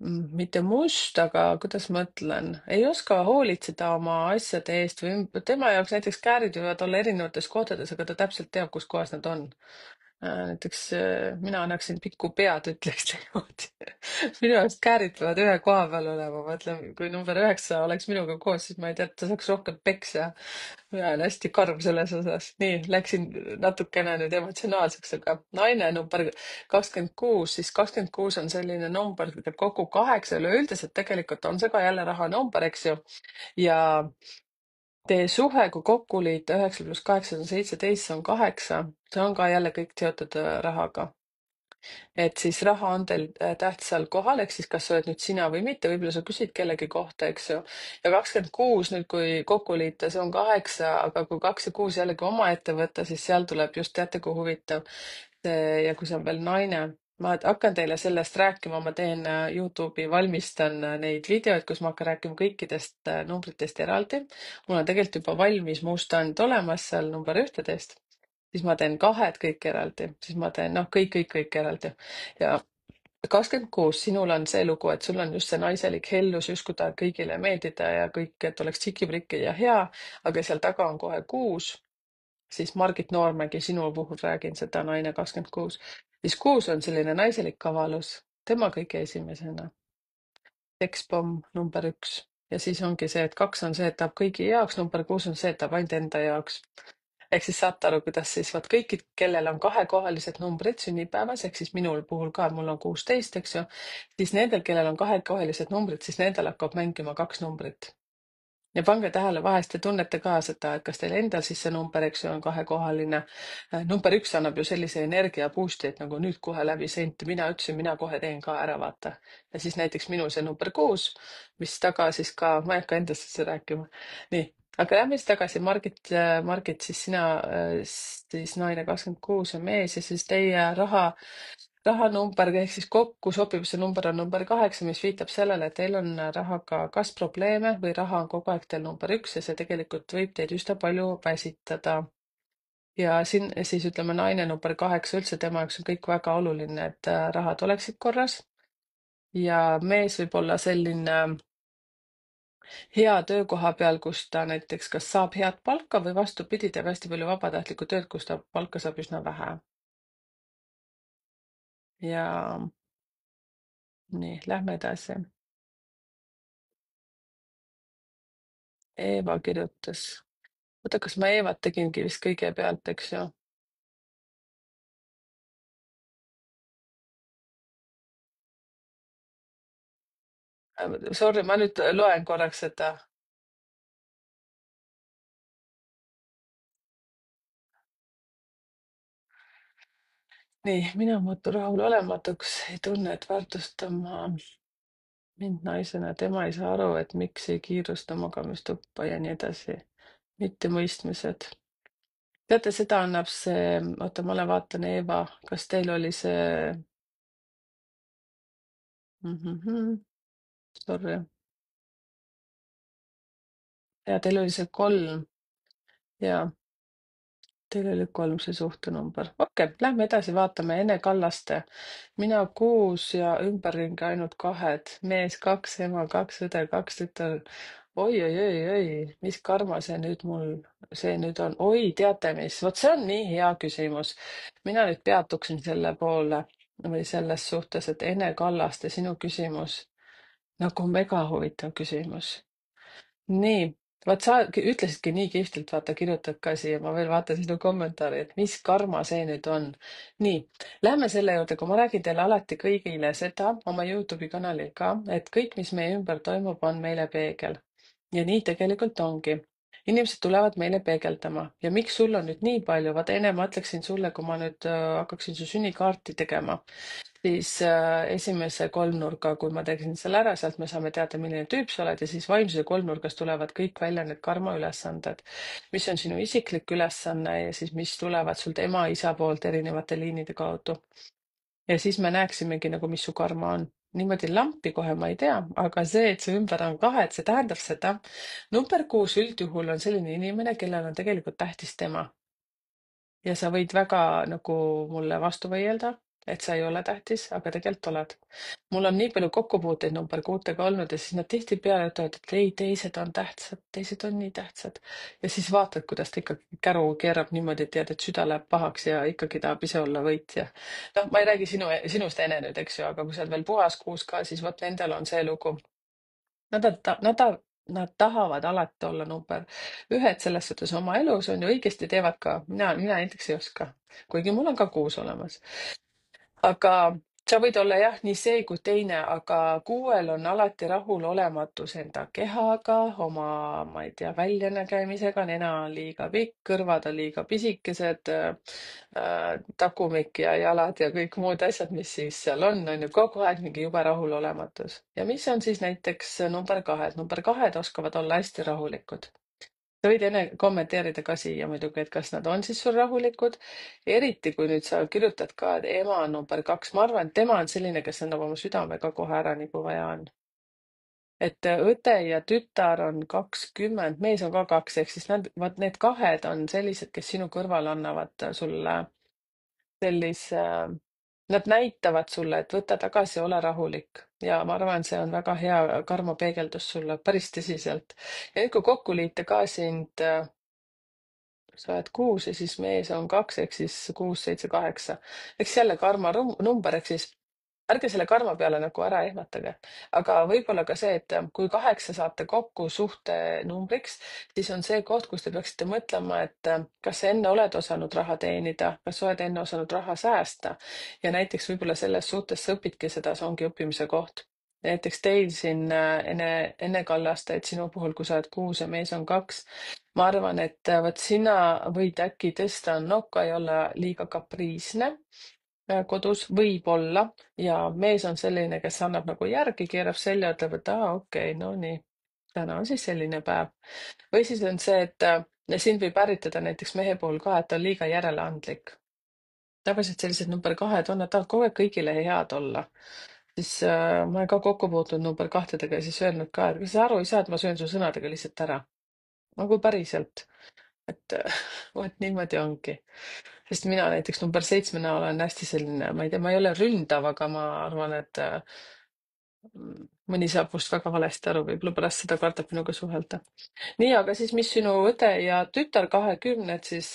mitte must, aga kuidas ma ütlen, ei oska hoolitseda oma asjade eest või tema jaoks näiteks käärid võivad olla erinevates kohtades, aga ta täpselt teab, kus kohas nad on. Näiteks mina annaksin pikku pead, ütleks niimoodi. Minu jaoks käärid peavad ühe koha peal olema, ma mõtlen, kui number 9 oleks minuga koos, siis ma ei tea, et ta saaks rohkem peksa. Mina olen hästi karm selles osas. Nii, läksin natukene nüüd emotsionaalseks, aga naine number 26, siis 26 on selline number, kokku 8 üleüldiselt tegelikult on see ka jälle rahanumber, eks ju. Ja teie suhe, kui kokku liita 9 + 8 on 17, see on 8. See on ka jälle kõik seotud rahaga. Et siis raha on teil tähtsal kohal, ehk siis kas sa oled nüüd sina või mitte, võib-olla sa küsid kellegi kohta, eks ju. Ja 26 nüüd, kui kokku liita, see on 8, aga kui 2 ja 6 jällegi omaette võtta, siis seal tuleb just, teate kui huvitav. Ja kui see on veel naine, ma hakkan teile sellest rääkima, ma teen Youtube'i, valmistan neid videoid, kus ma hakkan rääkima kõikidest numbritest eraldi. Mul on tegelikult juba valmis mustand olemas seal number 1-dest. Siis ma teen 2 kõik eraldi, siis ma teen kõik eraldi. Ja 26, sinul on see lugu, et sul on just see naiselik hellus, justkui tahad kõigile meeldida ja kõik, et oleks tšiki-priki ja hea, aga seal taga on kohe 6. Siis Margit Noormägi, sinu puhul räägin seda, naine 26. Siis 6 on selline naiselik kavalus. tema kõige esimesena. Ekspomm number 1 ja siis ongi see, et 2 on see, et tahab kõigi jaoks, number 6 on see, et tahab ainult enda jaoks. Ehk siis saate aru, kuidas siis vaat kõikid, kellel on kahekohalised numbrid sünnipäevas, ehk siis minul puhul ka, mul on 16, eks ju, siis nendel, kellel on kahekohalised numbrid, siis nendel hakkab mängima 2 numbrit. Ja pange tähele, vahest te tunnete ka seda, et kas teil endal siis see number, eks ju, on kahekohaline. Number 1 annab ju sellise energia boost'i, et nagu nüüd kohe läbi sent, mina ütlesin, mina kohe teen ka ära, vaata. Ja siis näiteks minul see number 6, mis taga siis ka, ma ei hakka endast üldse rääkima. Nii, aga lähme siis tagasi, Margit, siis sina, siis naine 26 ja mees ja siis teie rahanumber ehk siis kokku sobivuse number on number 8, mis viitab sellele, et teil on rahaga kas probleeme või raha on kogu aeg teil number 1 ja see tegelikult võib teid üsna palju väsitada. Ja siin siis ütleme naine number 8, üldse tema jaoks on kõik väga oluline, et rahad oleksid korras. Ja mees võib olla selline hea töökoha peal, kus ta näiteks kas saab head palka või vastupidi, teeb hästi palju vabatahtlikku tööd, kus ta palka saab üsna vähe. Ja nii, lähme edasi. Eeva kirjutas. Oota, kas ma Eevat tegingi vist kõigepealt, eks ju? Sorry, ma nüüd loen korraks seda. Nii, mina muutun rahulolematuks, ei tunne, et väärtustama mind naisena, tema ei saa aru, et miks ei kiirusta magamistuppa ja nii edasi. Mittemõistmised. Teate, seda annab see, oota, ma vaatan, Eeva, kas teil oli see sorry. Ja teil oli see 3 ja teil oli 3 see suhtenumber. Okei, lähme edasi, vaatame Ene Kallaste. Mina 6 ja ümberringi ainult 2. Mees 2, ema 2, õde 2, tütar. Oi, mis karma see nüüd on. Oi, teate mis, vot see on nii hea küsimus. Mina nüüd peatuksin selle poole või selles suhtes, et Ene Kallaste, sinu küsimus, nagu mega huvitav küsimus. Nii, vaat sa ütlesidki nii kihvtilt, vaata, kirjutad ka siia, ma veel vaatan sinu kommentaari, et mis karma see nüüd on. Nii, lähme selle juurde, kui ma räägin teile alati kõigile seda oma Youtube'i kanalil ka, et kõik, mis meie ümber toimub, on meile peegel. Ja nii tegelikult ongi. Inimesed tulevad meile peegeldama ja miks sul on nüüd nii palju, vaata enne ma ütleksin sulle, kui ma nüüd hakkaksin su sünnikaarti tegema, siis esimese kolmnurga, kui ma tegin selle ära, sealt me saame teada, milline tüüp sa oled ja siis vaimsuse kolmnurgast tulevad kõik välja need karma ülesanded, mis on sinu isiklik ülesanne ja siis mis tulevad sult ema-isa poolt erinevate liinide kaudu. Ja siis me näeksimegi nagu, mis su karma on. Niimoodi lampi kohe ma ei tea, aga see, et su ümber on 2, see tähendab seda. Number 6 üldjuhul on selline inimene, kellel on tegelikult tähtis tema. Ja sa võid väga nagu mulle vastu vaielda, et sa ei ole tähtis, aga tegelikult oled. Mul on nii palju kokkupuuteid number 6-ga olnud ja siis nad tihtipeale ütlevad, et ei, teised on tähtsad, teised on nii tähtsad. Ja siis vaatad, kuidas ta ikkagi käru keerab niimoodi, et tead, et süda läheb pahaks ja ikkagi tahab ise olla võitja. Noh, ma ei räägi sinust Ene nüüd, eks ju, aga kui sa oled veel puhas 6 ka, siis vot nendel on see lugu. Nad tahavad alati olla number 1 selles suhtes oma elus on ju, õigesti teevad ka. Mina näiteks ei oska, kuigi mul on ka 6 olemas. Aga sa võid olla jah, nii see kui teine, aga 6-l on alati rahulolematus enda kehaga, oma, ma ei tea, väljanägemisega, nena on liiga pikk, kõrvad on liiga pisikesed, tagumik ja jalad ja kõik muud asjad, mis siis seal on ju kogu aeg mingi jube rahulolematus. Ja mis on siis näiteks number 2? Number 2 oskavad olla hästi rahulikud. Sa võid enne kommenteerida ka siia muidugi, et kas nad on siis sul rahulikud. Eriti kui nüüd sa kirjutad ka, et ema on number 2, ma arvan, et tema on selline, kes annab oma südamega kohe ära, nii kui vaja on. Et õde ja tütar on 20, mees on ka 2, ehk siis vaat need 2 on sellised, kes sinu kõrval annavad sulle sellise, nad näitavad sulle, et võta tagasi, ole rahulik. Ja ma arvan, see on väga hea karma peegeldus sulle päris tõsiselt. Ja nüüd, kui kokku liita ka sind, sa oled 6 ja siis mees on 2 ehk siis 6, 7, 8. Eks jälle karma number ehk siis ärge selle karma peale nagu ära ehmatage. Aga võib-olla ka see, et kui 8 saate kokku suhtenumbriks, siis on see koht, kus te peaksite mõtlema, et kas sa enne oled osanud raha teenida, kas sa oled enne osanud raha säästa ja näiteks võib-olla selles suhtes sa õpidki seda, see ongi õppimise koht. Näiteks teil siin enne Kallaste, et sinu puhul, kui sa oled 6 ja mees on 2, ma arvan, et vot sina võid äkki tõsta nokka ja olla liiga kapriisne kodus, võib-olla, ja mees on selline, kes annab nagu järgi, keerab selja, ütleb, et aa, okei, no nii, täna on siis selline päev. Või siis on see, et sind võib ärritada näiteks mehe puhul ka, et ta on liiga järeleandlik. Tavaliselt sellised number 2-d on, nad tahavad kogu aeg kõigile head olla. Siis ma olen ka kokku puutunud number 2-dega ja siis öelnud ka, et kas sa aru ei saa, et ma söön su sõnadega lihtsalt ära. Nagu päriselt, et vot niimoodi ongi. Sest mina näiteks number 7-na olen hästi selline, ma ei tea, ma ei ole ründav, aga ma arvan, et mõni saab must väga valesti aru, võib-olla pärast seda kardab minuga suhelda. Nii, aga siis mis sinu õde ja tütar 20-d, siis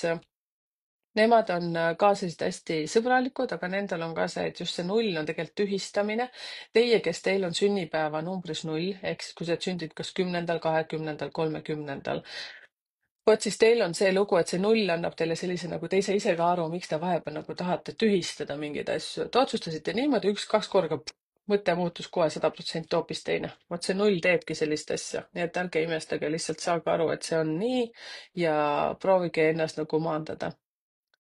nemad on ka sellised hästi sõbralikud, aga nendel on ka see, et just see null on tegelikult tühistamine. Teie, kes teil on sünnipäeva numbris 0, ehk siis kui sa oled sündinud kas 10., 20., 30., vot siis teil on see lugu, et see null annab teile sellise nagu te ei saa ise ka aru, miks te vahepeal nagu tahate tühistada mingeid asju. Te otsustasite niimoodi 1-2 korda, mõte muutus kohe 100% hoopis teine. Vot see null teebki sellist asja, nii et ärge imestage, lihtsalt saage aru, et see on nii ja proovige ennast nagu maandada.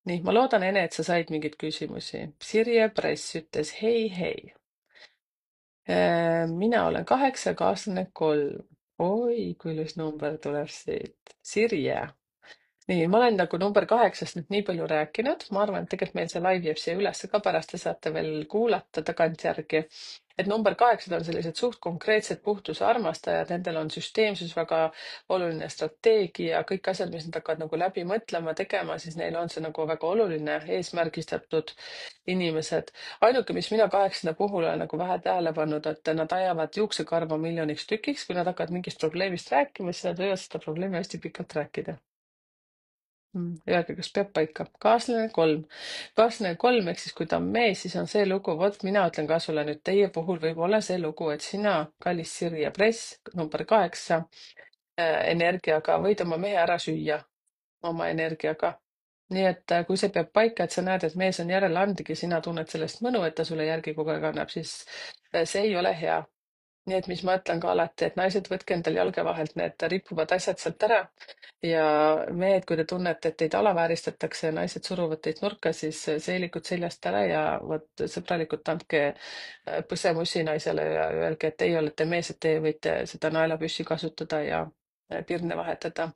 Nii, ma loodan, Ene, et sa said mingeid küsimusi. Sirje Press ütles hei, hei. Mina olen 8, kaaslane 3. Oi, kui ilus number tuleb siit. Sirje. Nii, ma olen nagu number 8-st nüüd nii palju rääkinud, ma arvan, et tegelikult meil see live jääb siia ülesse ka pärast, te saate veel kuulata tagantjärgi. Et number 8 on sellised suht konkreetsed puhtuse armastajad, nendel on süsteemsus väga oluline, strateegia, kõik asjad, mis nad hakkavad nagu läbi mõtlema, tegema, siis neil on see nagu väga oluline, eesmärgistatud inimesed. Ainuke, mis mina 8 puhul olen nagu vähe tähele pannud, et nad ajavad juuksekarva miljoniks tükiks, kui nad hakkavad mingist probleemist rääkima, siis nad võivad seda probleemi hästi pikalt rääkida. Öelge, kas peab paika. Kaaslane 3. Kaaslane 3 ehk siis kui ta on mees, siis on see lugu, vot mina ütlen ka sulle nüüd, teie puhul võib olla see lugu, et sina, kallis Sirje Press, number 8, energiaga võid oma mehe ära süüa oma energiaga. Nii et kui see peab paika, et sa näed, et mees on järeleandlik ja sina tunned sellest mõnu, et ta sulle järgi kogu aeg annab, siis see ei ole hea. Nii et mis ma ütlen ka alati, et naised, võtke endal jalge vahelt need rippuvad asjad sealt ära ja mehed, kui te tunnete, et teid alavääristatakse ja naised suruvad teid nurka, siis seelikud seljast ära ja vot sõbralikult andke põsemussi naisele ja öelge, et teie olete mees, et teie võite seda naelapüssi kasutada ja pirne vahetada.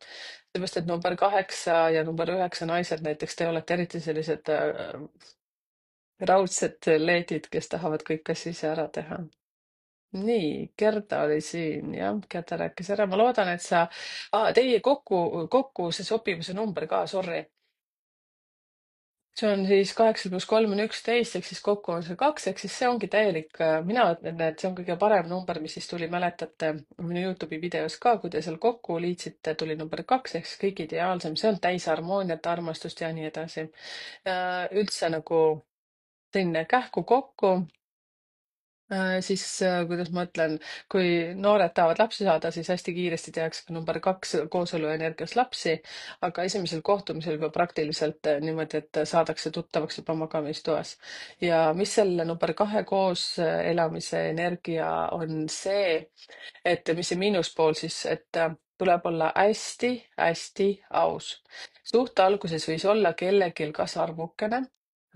Seepärast, et number 8 ja number 9 naised näiteks, te olete eriti sellised raudsed leedid, kes tahavad kõik asju ise ära teha. Nii, Gerda oli siin, jah, Gerda rääkis ära, ma loodan, et sa teie kokku see sobivuse number ka, sorry. See on siis 8 + 3 on 11, ehk siis kokku on see 2, ehk siis see ongi täielik, mina ütlen, et see on kõige parem number, mis siis tuli, mäletate, minu Youtube'i videos ka, kui te seal kokku liitsite, tuli number 2 ehk siis kõige ideaalsem, see on täis harmooniat, armastust ja nii edasi. Üldse nagu selline kähku kokku. Siis kuidas ma ütlen, kui noored tahavad lapsi saada, siis hästi kiiresti tehakse ka number 2 kooseluenergias lapsi, aga esimesel kohtumisel juba praktiliselt niimoodi, et saadakse tuttavaks juba magamistoas. Ja mis selle number 2 koos elamise energia on see, et mis see miinuspool siis, et tuleb olla hästi-hästi aus. Suhte alguses võis olla kellelgi kas arvukene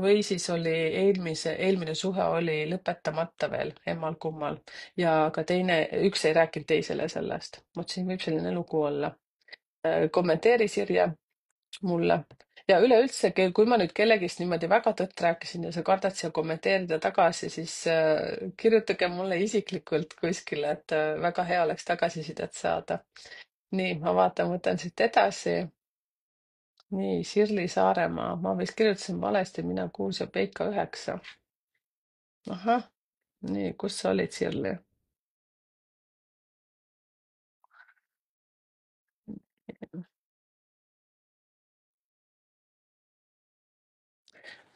või siis oli eelmine suhe oli lõpetamata veel emmal-kummal ja ka teine, üks ei rääkinud teisele sellest. Vot siin võib selline lugu olla. Kommenteeri, Sirje, mulle. Ja üleüldse, kui ma nüüd kellegist niimoodi väga tõtt rääkisin ja sa kardad siia kommenteerida tagasi, siis kirjutage mulle isiklikult kuskile, et väga hea oleks tagasisidet saada. Nii, ma vaatan, võtan siit edasi. Nii, Sirli Saaremaa, ma vist kirjutasin valesti, mina 6 ja Peika 9. Ahah, nii, kus sa olid, Sirli?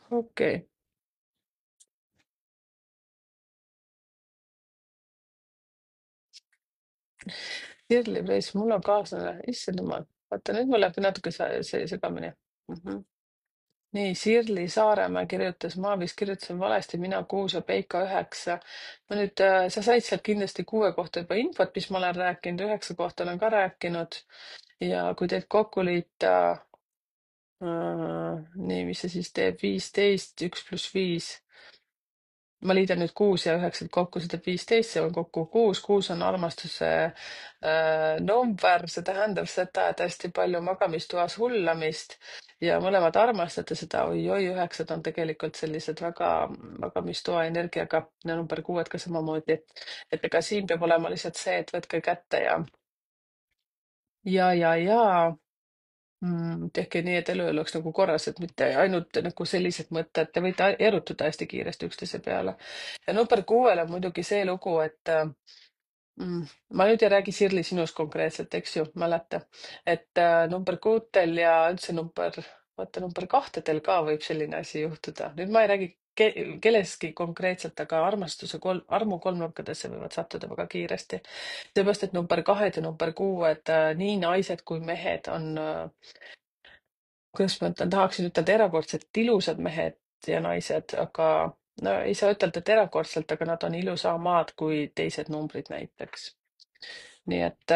Okei. Shirley Price, mul on kaaslane, issand jumal. Vaata nüüd mul läheb natuke see segamini. Nii, Sirli Saaremäe kirjutas, ma vist kirjutasin valesti, mina 6 ja Peika 9. Ma nüüd, sa said sealt kindlasti 6 kohta juba infot, mis ma olen rääkinud, 9 kohta olen ka rääkinud. Ja kui teid kokku liita, nii, mis see siis teeb, 15, 1 + 5. Ma liidan nüüd 6 ja 9 kokku, see teeb 15, see on kokku 6. 6 on armastuse number, see tähendab seda, et hästi palju magamistoas hullamist ja mõlemad armastate seda, oi-oi, 9 on tegelikult sellised väga magamistoa energiaga ja number 6 ka samamoodi. Et ega siin peab olema lihtsalt see, et võtke kätte ja tehke nii, et elu oleks nagu korras, et mitte ainult nagu sellised mõtted, te võite erutuda hästi kiiresti üksteise peale. Ja number 6 on muidugi see lugu, et ma nüüd ei räägi Sirli sinust konkreetselt, eks ju, mäleta, et number 6-tel ja üldse vaata number 2-del ka võib selline asi juhtuda. Nüüd ma ei räägi kellestki konkreetselt, aga armu kolmnurkadesse võivad sattuda väga kiiresti. Seepärast, et number 2 ja number 6, nii naised kui mehed on kuidas ma ütlen, tahaksin ütelda erakordselt ilusad mehed ja naised, aga no ei saa ütelda, et erakordselt, aga nad on ilusamad kui teised numbrid näiteks. Nii et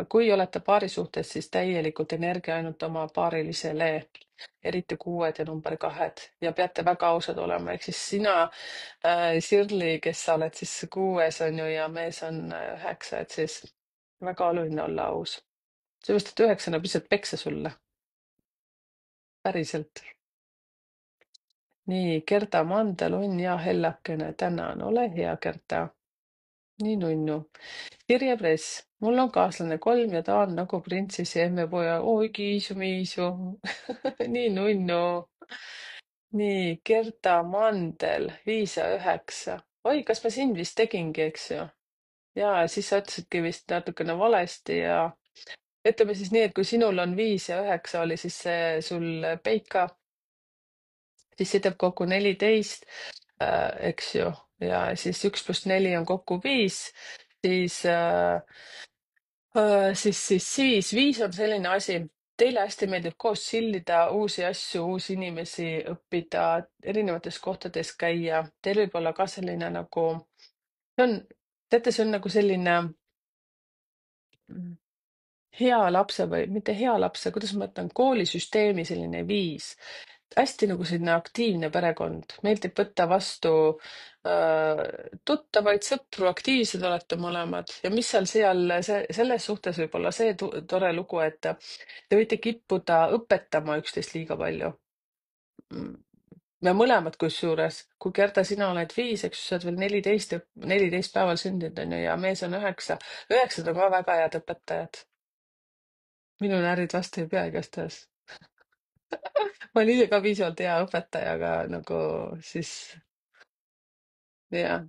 kui olete paarisuhtes, siis täielikult energia ainult oma paarilisele, eriti 6 ja number 2 ja peate väga ausad olema, ehk siis sina, Sirli, kes sa oled siis 6 on ju ja mees on 9, et siis väga oluline olla aus. Seepärast, et 9 annab lihtsalt peksa sulle, päriselt. Nii, Gerda Mandel on ja hellakene, tänan, ole hea, Gerda. Nii nunnu. Kirje Press, mul on kaaslane 3 ja ta on nagu printsessi emmepoja. Oi, kiisu-miisu. Nii nunnu. Nii, Gerda Mandel, 5 ja 9. Oi, kas ma sind vist tegingi, eks ju? Ja siis sa ütlesidki vist natukene valesti ja ütleme siis nii, et kui sinul on 5 ja 9 oli siis see sul Peika, siis see teeb kokku 14, eks ju, ja siis 1 + 4 on kokku 5, siis, siis 5 on selline asi, teile hästi meeldib koos sillida, uusi asju, uusi inimesi õppida, erinevates kohtades käia. Teil võib olla ka selline nagu, see on, teate, see on nagu selline mm, hea lapse või mitte hea lapse, kuidas ma ütlen, koolisüsteemi selline viis. Hästi nagu selline aktiivne perekond, meeldib võtta vastu tuttavaid, sõpru, aktiivsed olete mõlemad ja mis selles suhtes võib olla see tore lugu, et te võite kippuda õpetama üksteist liiga palju. Mm, ja mõlemad kusjuures, kui Gerda, sina oled 5, eks ju, sa oled veel 14 päeval sündinud on ju ja mees on 9. 9 on ka väga head õpetajad. Minu närvid vastu ei pea igastahes. Ma olen ise ka piisavalt hea õpetaja, aga nagu siis jah.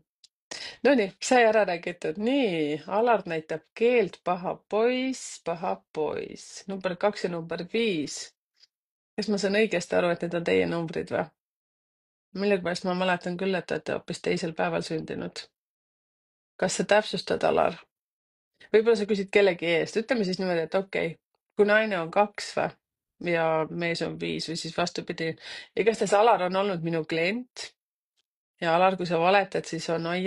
Nonii, sai ära räägitud. Nii, Alar näitab keelt, paha poiss, paha poiss. Number 2 ja number 5. Kas ma saan õigesti aru, et need on teie numbrid või? Millegipärast ma mäletan küll, et te olete hoopis teisel päeval sündinud. Kas sa täpsustad, Alar? Võib-olla sa küsid kellegi eest. Ütleme siis niimoodi, et okei, kui naine on 2 või ja mees on 5 või siis vastupidi. Igastahes Alar on olnud minu klient ja Alar, kui sa valetad, siis on ai.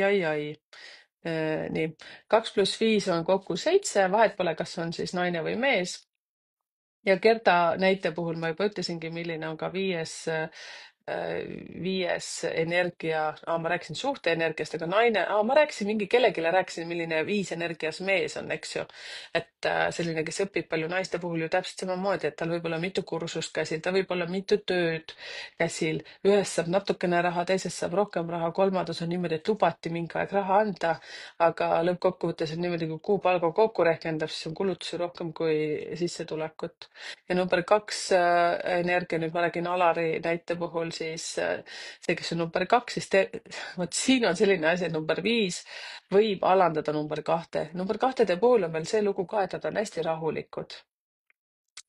Nii, 2 + 5 on kokku 7, vahet pole, kas on siis naine või mees. Ja Gerda näite puhul ma juba ütlesingi, milline on ka viies energia, ma rääkisin suhteenergiast, aga naine, ma rääkisin kellelegi rääkisin, milline 5 energias mees on, eks ju. Et selline, kes õpib palju naiste puhul ju täpselt samamoodi, et tal võib olla mitu kursust käsil, tal võib olla mitu tööd käsil. Ühes saab natukene raha, teises saab rohkem raha, kolmandas on niimoodi, et lubati mingi aeg raha anda, aga lõppkokkuvõttes on niimoodi, kui kuupalga kokku rehkendab, siis on kulutusi rohkem kui sissetulekut. Ja number 2 energia, nüüd ma räägin Alari näite puhul, siis see, kes on number 2, siis vot siin on selline asi, et number 5 võib alandada number 2. Number 2-de puhul on veel see lugu ka, et nad on hästi rahulikud.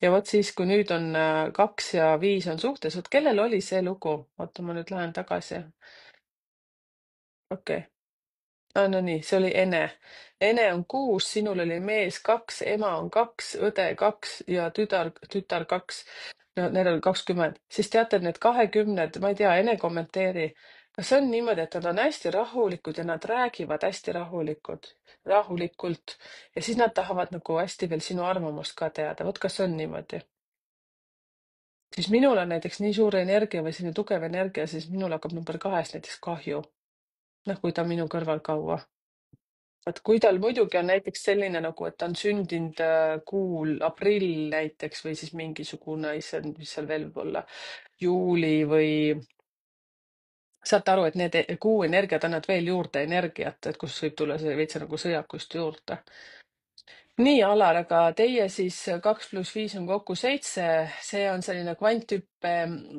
Ja vot siis, kui nüüd on 2 ja 5 on suhtes, vot kellel oli see lugu? Oota, ma nüüd lähen tagasi. Okei. No nii, see oli Ene. Ene on 6, sinul oli mees 2, ema on 2, õde 2 ja tütar 2. No need on 20. Siis teate, need 20, ma ei tea, Ene kommenteeri. Kas on niimoodi, et nad on hästi rahulikud ja nad räägivad hästi rahulikult ja siis nad tahavad nagu hästi veel sinu arvamust ka teada. Vot kas on niimoodi? Siis minul on näiteks nii suur energia või selline tugev energia, siis minul hakkab number 2 näiteks kahju. Noh, kui ta on minu kõrval kaua. Vot kui tal muidugi on näiteks selline nagu, et ta on sündinud kuul aprill näiteks või siis mingisugune, issand, mis seal veel võib olla, juuli või saate aru, et need kuu energiad annavad veel juurde energiat, et kus võib tulla see veitsa nagu sõjakust juurde. Nii, Alar, aga teie siis 2 + 5 on kokku 7, see on selline kvanthüppe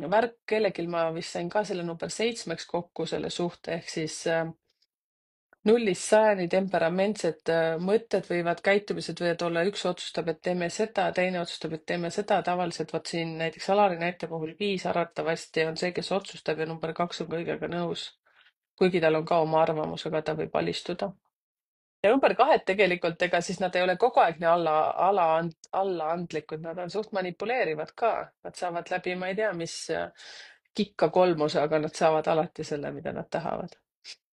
värk, kellelgi ma vist sain ka selle number 7-ks kokku selle suhte, ehk siis 0-100 temperamentsed mõtted võivad, käitumised võivad olla, üks otsustab, et teeme seda, teine otsustab, et teeme seda. Tavaliselt vot siin näiteks Alari näite puhul 5 arvatavasti on see, kes otsustab ja number 2 on kõigega nõus. Kuigi tal on ka oma arvamus, aga ta võib alistuda. Ja number 2 tegelikult, ega siis nad ei ole kogu aeg nii allaandlikud, nad on suht manipuleerivad ka. Nad saavad läbi, ma ei tea, mis kikka kolmuse, aga nad saavad alati selle, mida nad tahavad.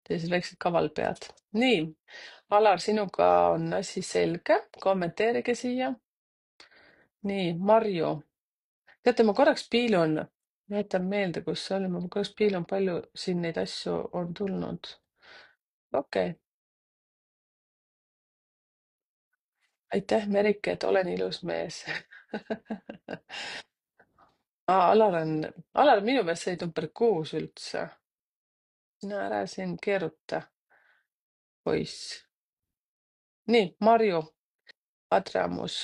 Sellised väiksed kavalpead. Nii, Alar, sinuga on asi selge. Kommenteerige siia. Nii, Marju. Teate, ma korraks piilun. Jätan meelde, kus see oli. Ma korraks piilun, palju siin neid asju on tulnud. Okei. Aitäh, Merike, et olen ilus mees. Alar on minu meelest see number 6 üldse. Sina ära siin keeruta, poiss. Nii, Marju, Adramus.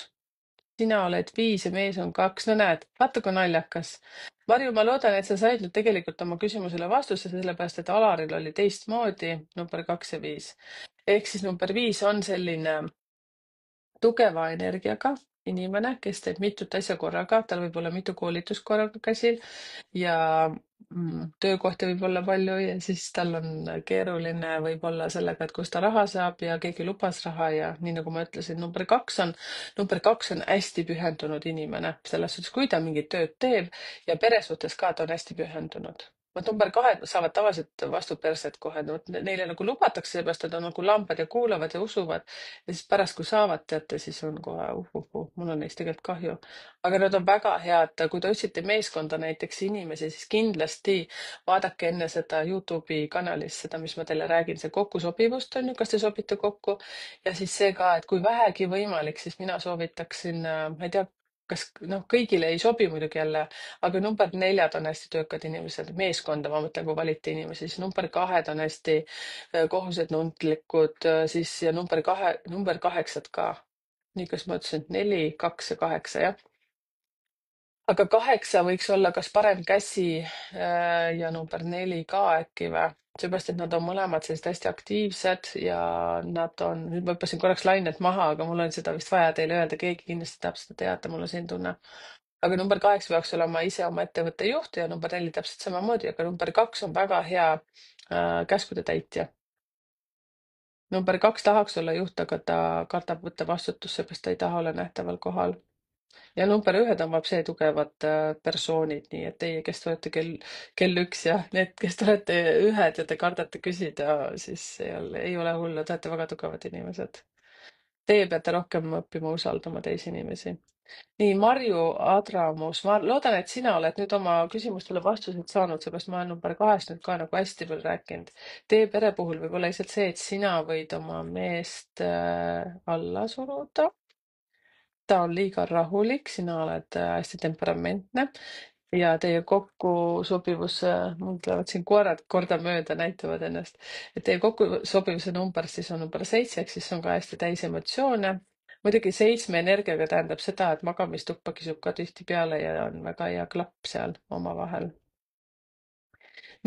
Sina oled 5 ja mees on 2. No näed, vaata kui naljakas. Marju, ma loodan, et sa said nüüd tegelikult oma küsimusele vastuse, sellepärast et Alaril oli teistmoodi number 2 ja 5. Ehk siis number 5 on selline tugeva energiaga inimene, kes teeb mitut asja korraga, tal võib olla mitu koolitust korraga käsil ja töökohti võib olla palju ja siis tal on keeruline võib-olla sellega, et kust ta raha saab ja keegi lubas raha ja nii nagu ma ütlesin, number kaks on hästi pühendunud inimene, selles suhtes, kui ta mingit tööd teeb ja pere suhtes ka ta on hästi pühendunud. Vot number 2 saavad tavaliselt vastu perset kohe, vot neile nagu lubatakse, seepärast et on nagu lambad ja kuulavad ja usuvad ja siis pärast, kui saavad, teate, siis on kohe mul on neist tegelikult kahju. Aga nad on väga head, kui te otsite meeskonda näiteks inimesi, siis kindlasti vaadake enne seda Youtube'i kanalis seda, mis ma teile räägin, see kokkusobivust on ju, kas te sobite kokku ja siis see ka, et kui vähegi võimalik, siis mina soovitaksin, ma ei tea, kas noh, kõigile ei sobi muidugi jälle, aga number 4 on hästi töökad inimesed, meeskonda, ma mõtlen, kui valite inimesi, siis number 2 on hästi kohusetundlikud, siis ja number 8 ka. Nii, kas ma ütlesin 4, 2 ja 8, jah? Aga 8 võiks olla kas parem käsi ja number 4 ka äkki või? Seepärast, et nad on mõlemad sellised hästi aktiivsed ja nad on, nüüd ma hüppasin korraks lainet maha, aga mul on seda vist vaja teile öelda, keegi kindlasti tahab seda teada, mul on selline tunne. Aga number 8 peaks olema ise oma ettevõtte juht ja number 4 täpselt samamoodi, aga number 2 on väga hea käskude täitja. Number 2 tahaks olla juht, aga ta kardab võtta vastutust, seepärast ta ei taha olla nähtaval kohal. Ja number 1 tõmbab see tugevad persoonid, nii et teie, kes te olete kell 1 ja need, kes te olete 1 ja te kardate küsida, siis ei ole hullu, te olete väga tugevad inimesed. Teie peate rohkem õppima usaldama teisi inimesi. Nii, Marju Adramus, ma loodan, et sina oled nüüd oma küsimustele vastused saanud, seepärast ma olen number 2 nüüd ka nagu hästi palju rääkinud. Teie pere puhul võib olla lihtsalt see, et sina võid oma meest alla suruda. Ta on liiga rahulik, sina oled hästi temperamentne ja teie kokkusobivus, mul tulevad siin koerad kordamööda näitavad ennast, et teie kokkusobivuse number siis on number 7, ehk siis see on ka hästi täis emotsioone. Muidugi 7 energiaga tähendab seda, et magamistuppa kisub ka tihtipeale ja on väga hea klapp seal omavahel.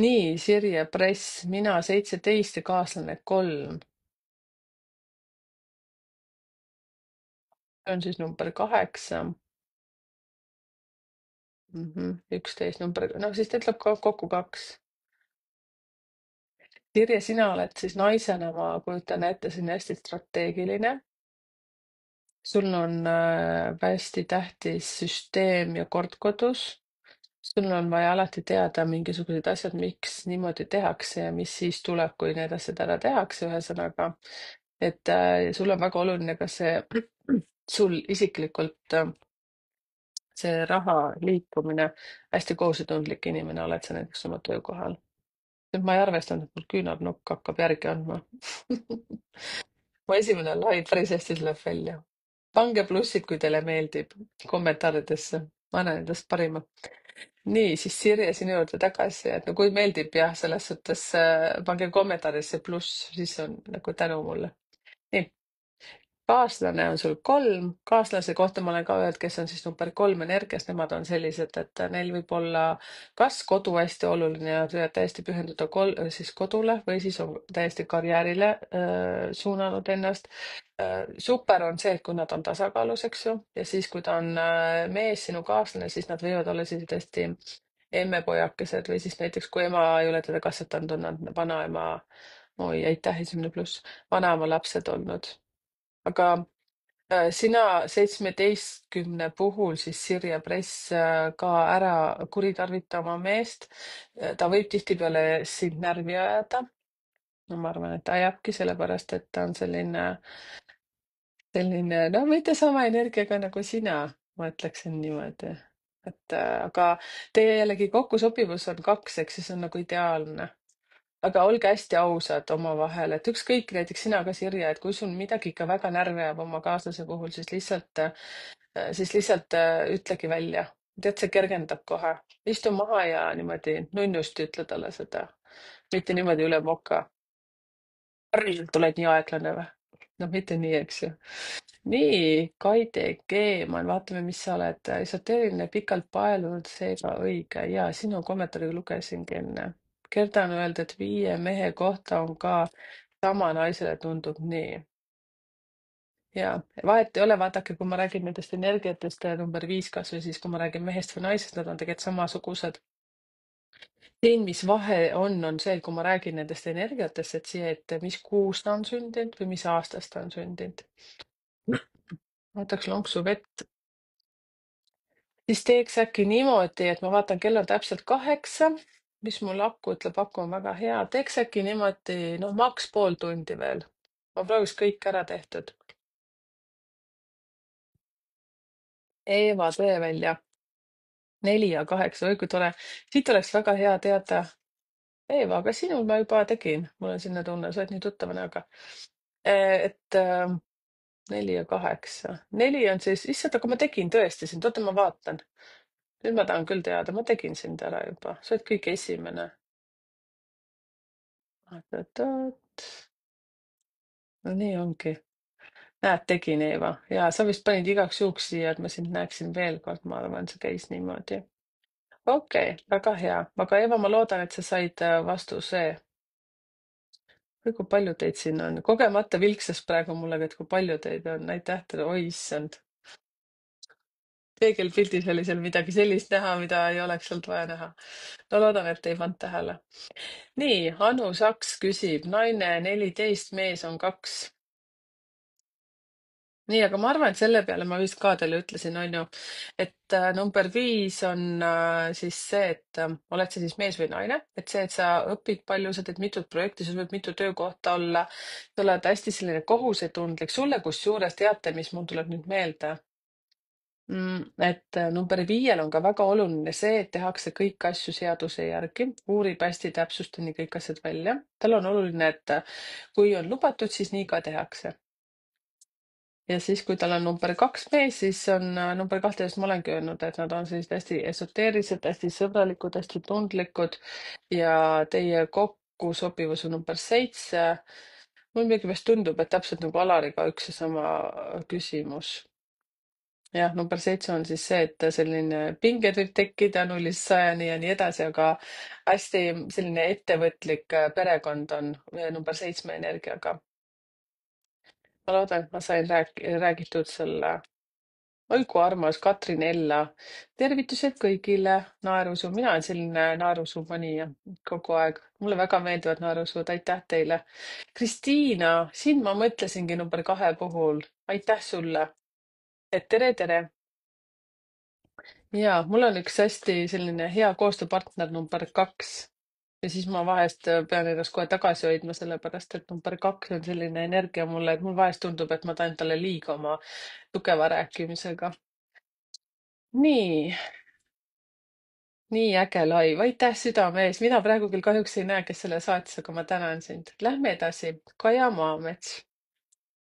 Nii, Sirje Press, mina 17 ja kaaslane 3. See on siis number 8. 11 number, no siis ta ütleb kokku 2. Sirje, sina oled siis naisena, ma kujutan ette, siin hästi strateegiline. Sul on hästi tähtis süsteem ja kord kodus. Sul on vaja alati teada mingisugused asjad, miks niimoodi tehakse ja mis siis tuleb, kui need asjad ära tehakse, ühesõnaga. Et sul on väga oluline ka see sul isiklikult see raha liikumine, hästi kohusetundlik inimene oled sa näiteks oma töökohal. Nüüd ma ei arvestanud, et mul küünarnukk hakkab järgi andma. Mu esimene laid päris hästi tuleb välja. Pange plussid, kui teile meeldib, kommentaaridesse. Ma annan endast parima. Nii, siis Sirje sinu juurde tagasi, et no kui meeldib jah, selles suhtes pange kommentaaridesse pluss, siis on nagu tänu mulle. Nii, kaaslane on sul 3, kaaslase kohta ma olen ka öelnud, kes on siis number 3 energias, nemad on sellised, et neil võib olla kas kodu hästi oluline ja täiesti pühenduda siis kodule või siis on täiesti karjäärile suunanud ennast. Super on see, et kui nad on tasakaalus, eks ju, ja siis, kui ta on mees, sinu kaaslane, siis nad võivad olla sellised hästi emmepojakesed või siis näiteks, kui ema ei ole teda kasvatanud, on nad vanaema, oi, aitäh, esimene pluss, vanaema lapsed olnud. Aga sina 17 puhul siis Sirje Press ka ära kuritarvita oma meest. Ta võib tihtipeale sind närvi ajada. No ma arvan, et ta ajabki sellepärast, et ta on selline, no mitte sama energiaga nagu sina, ma ütleksin niimoodi. Et aga teie jällegi kokkusobivus on 2, eks siis on nagu ideaalne. Aga olge hästi ausad omavahel, et ükskõik näiteks sina ka, Sirje, et kui sul midagi ikka väga närvi ajab oma kaaslase puhul, siis lihtsalt ütlegi välja. Tead, see kergendab kohe. Istu maha ja niimoodi nunnusti ütle talle seda. Mitte niimoodi üle moka. Päriselt oled nii aeglane või? No mitte nii, eks ju. Nii, Kaide Keeman, vaatame, mis sa oled. Esoteeriline, pikalt paelunud, seega õige. Ja sinu kommentaari lugesingi enne. Gerda on öelnud, et 5 mehe kohta on ka sama naisele tundub nii. Ja vahet ei ole, vaadake, kui ma räägin nendest energiatest number 5 kas või siis, kui ma räägin mehest või naisest, nad on tegelikult samasugused. Siin, mis vahe on see, et kui ma räägin nendest energiatest, et see, et mis kuus ta on sündinud või mis aastast ta on sündinud. Võtaks lonksu vett. Siis teeks äkki niimoodi, et ma vaatan, kell on täpselt 8, mis mul aku ütleb, aku on väga hea. Teeks äkki niimoodi, noh, maks pool tundi veel. Ma prooviks kõik ära tehtud. Eeva Tõevälja, 4 ja 8, oi kui tore. Siit oleks väga hea teada. Eeva, aga sinul ma juba tegin, mul on selline tunne, sa oled nii tuttav näoga. Et 4 ja 8. 4 on siis, issand, aga ma tegin tõesti sind, oota, ma vaatan. Nüüd ma tahan küll teada, ma tegin sind ära juba, sa oled kõige esimene. Oot-oot-oot. No nii ongi. Näed, tegin Eeva ja sa vist panid igaks juhuks siia, et ma sind näeksin veel kord, ma arvan, see käis niimoodi. Okei, väga hea, aga Eeva, ma loodan, et sa said vastuse. Oi, kui palju teid siin on, kogemata vilksas praegu mulle, et kui palju teid on, aitäh teile, oi issand. Peegelpildis oli seal midagi sellist näha, mida ei oleks olnud vaja näha. No loodan, et ei pannud tähele. Nii, Anu Saks küsib, naine 14, mees on 2. Nii, aga ma arvan, et selle peale ma vist ka teile ütlesin, on ju, et number 5 on siis see, et oled sa siis mees või naine, et see, et sa õpid palju, sa teed mitut projekti, sul võib mitu töökohta olla, sa oled hästi selline kohusetundlik, sulle kusjuures teate, mis mul tuleb nüüd meelde. Et number 5 on ka väga oluline see, et tehakse kõik asju seaduse järgi, uurib hästi täpsusteni kõik asjad välja. tal on oluline, et kui on lubatud, siis nii ka tehakse. Ja siis, kui tal on number 2 mees, siis on number 12 ma olengi öelnud, et nad on sellised hästi esoteerilised, hästi sõbralikud, hästi tundlikud ja teie kokkusobivus on number 7. Mul millegipärast tundub, et täpselt nagu Alariga üks ja sama küsimus. Jah, number 7 on siis see, et selline pinged võib tekkida 0-100 ja nii edasi, aga hästi selline ettevõtlik perekond on number 7 energiaga. Ma loodan, et ma sain räägitud selle oi kui armas, Katrin Ella. Tervitused kõigile, naerusuu. Mina olen selline naerusuu panija kogu aeg. Mulle väga meeldivad naerusuud, aitäh teile. Kristiina, sind ma mõtlesingi number 2 puhul. Aitäh sulle. Et tere, tere. Ja mul on üks hästi selline hea koostööpartner number 2. Ja siis ma vahest pean ennast kohe tagasi hoidma, sellepärast et number 2 on selline energia mulle, et mul vahest tundub, et ma teen talle liiga oma tugeva rääkimisega. Nii, nii äge live, aitäh südame ees. Mina praegu küll kahjuks ei näe, kes selle saatis, aga ma tänan sind. Lähme edasi. Kaja Maamets.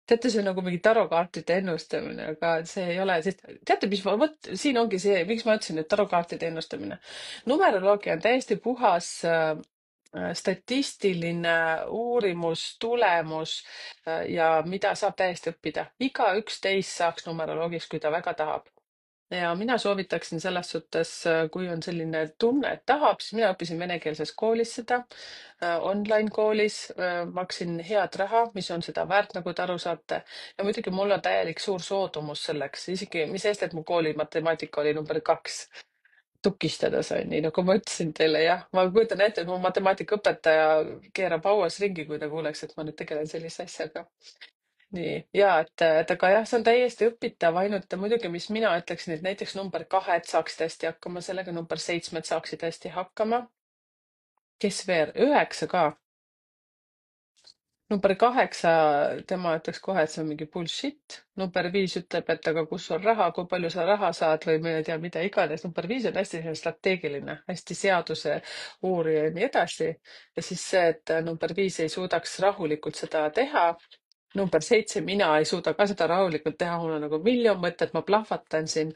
Teate, see on nagu mingi tarokaartide ennustamine, aga see ei ole, sest teate, mis ma, vot siin ongi see, miks ma ütlesin, et tarokaartide ennustamine. Numeroloogia on täiesti puhas statistiline uurimus, tulemus ja mida saab täiesti õppida. Igaüks teist saaks numeroloogiks, kui ta väga tahab. Ja mina soovitaksin selles suhtes, kui on selline tunne, et tahab, siis mina õppisin venekeelses koolis seda, online koolis, maksin head raha, mis on seda väärt, nagu te aru saate. Ja muidugi mul on täielik suur soodumus selleks, isegi mis eest, et mu kooli matemaatika oli number 2. Tukistada sain, nii nagu ma ütlesin teile, jah. Ma kujutan ette, et mu matemaatikaõpetaja keerab hauas ringi, kui ta kuuleks, et ma nüüd tegelen sellise asjaga. Nii, ja et aga jah, see on täiesti õpitav, ainult muidugi, mis mina ütleksin, et näiteks number 2 saaksid hästi hakkama, sellega number 7 saaksid hästi hakkama. Kes veel? 9 ka. Number 8, tema ütleks kohe, et see on mingi bullshit. Number 5 ütleb, et aga kus on raha, kui palju sa raha saad või ma ei tea, mida iganes. Number 5 on hästi selline strateegiline, hästi seaduse uurija ja nii edasi. Ja siis see, et number 5 ei suudaks rahulikult seda teha. Number 7, mina ei suuda ka seda rahulikult teha, mul on nagu miljon mõtet, ma plahvatan siin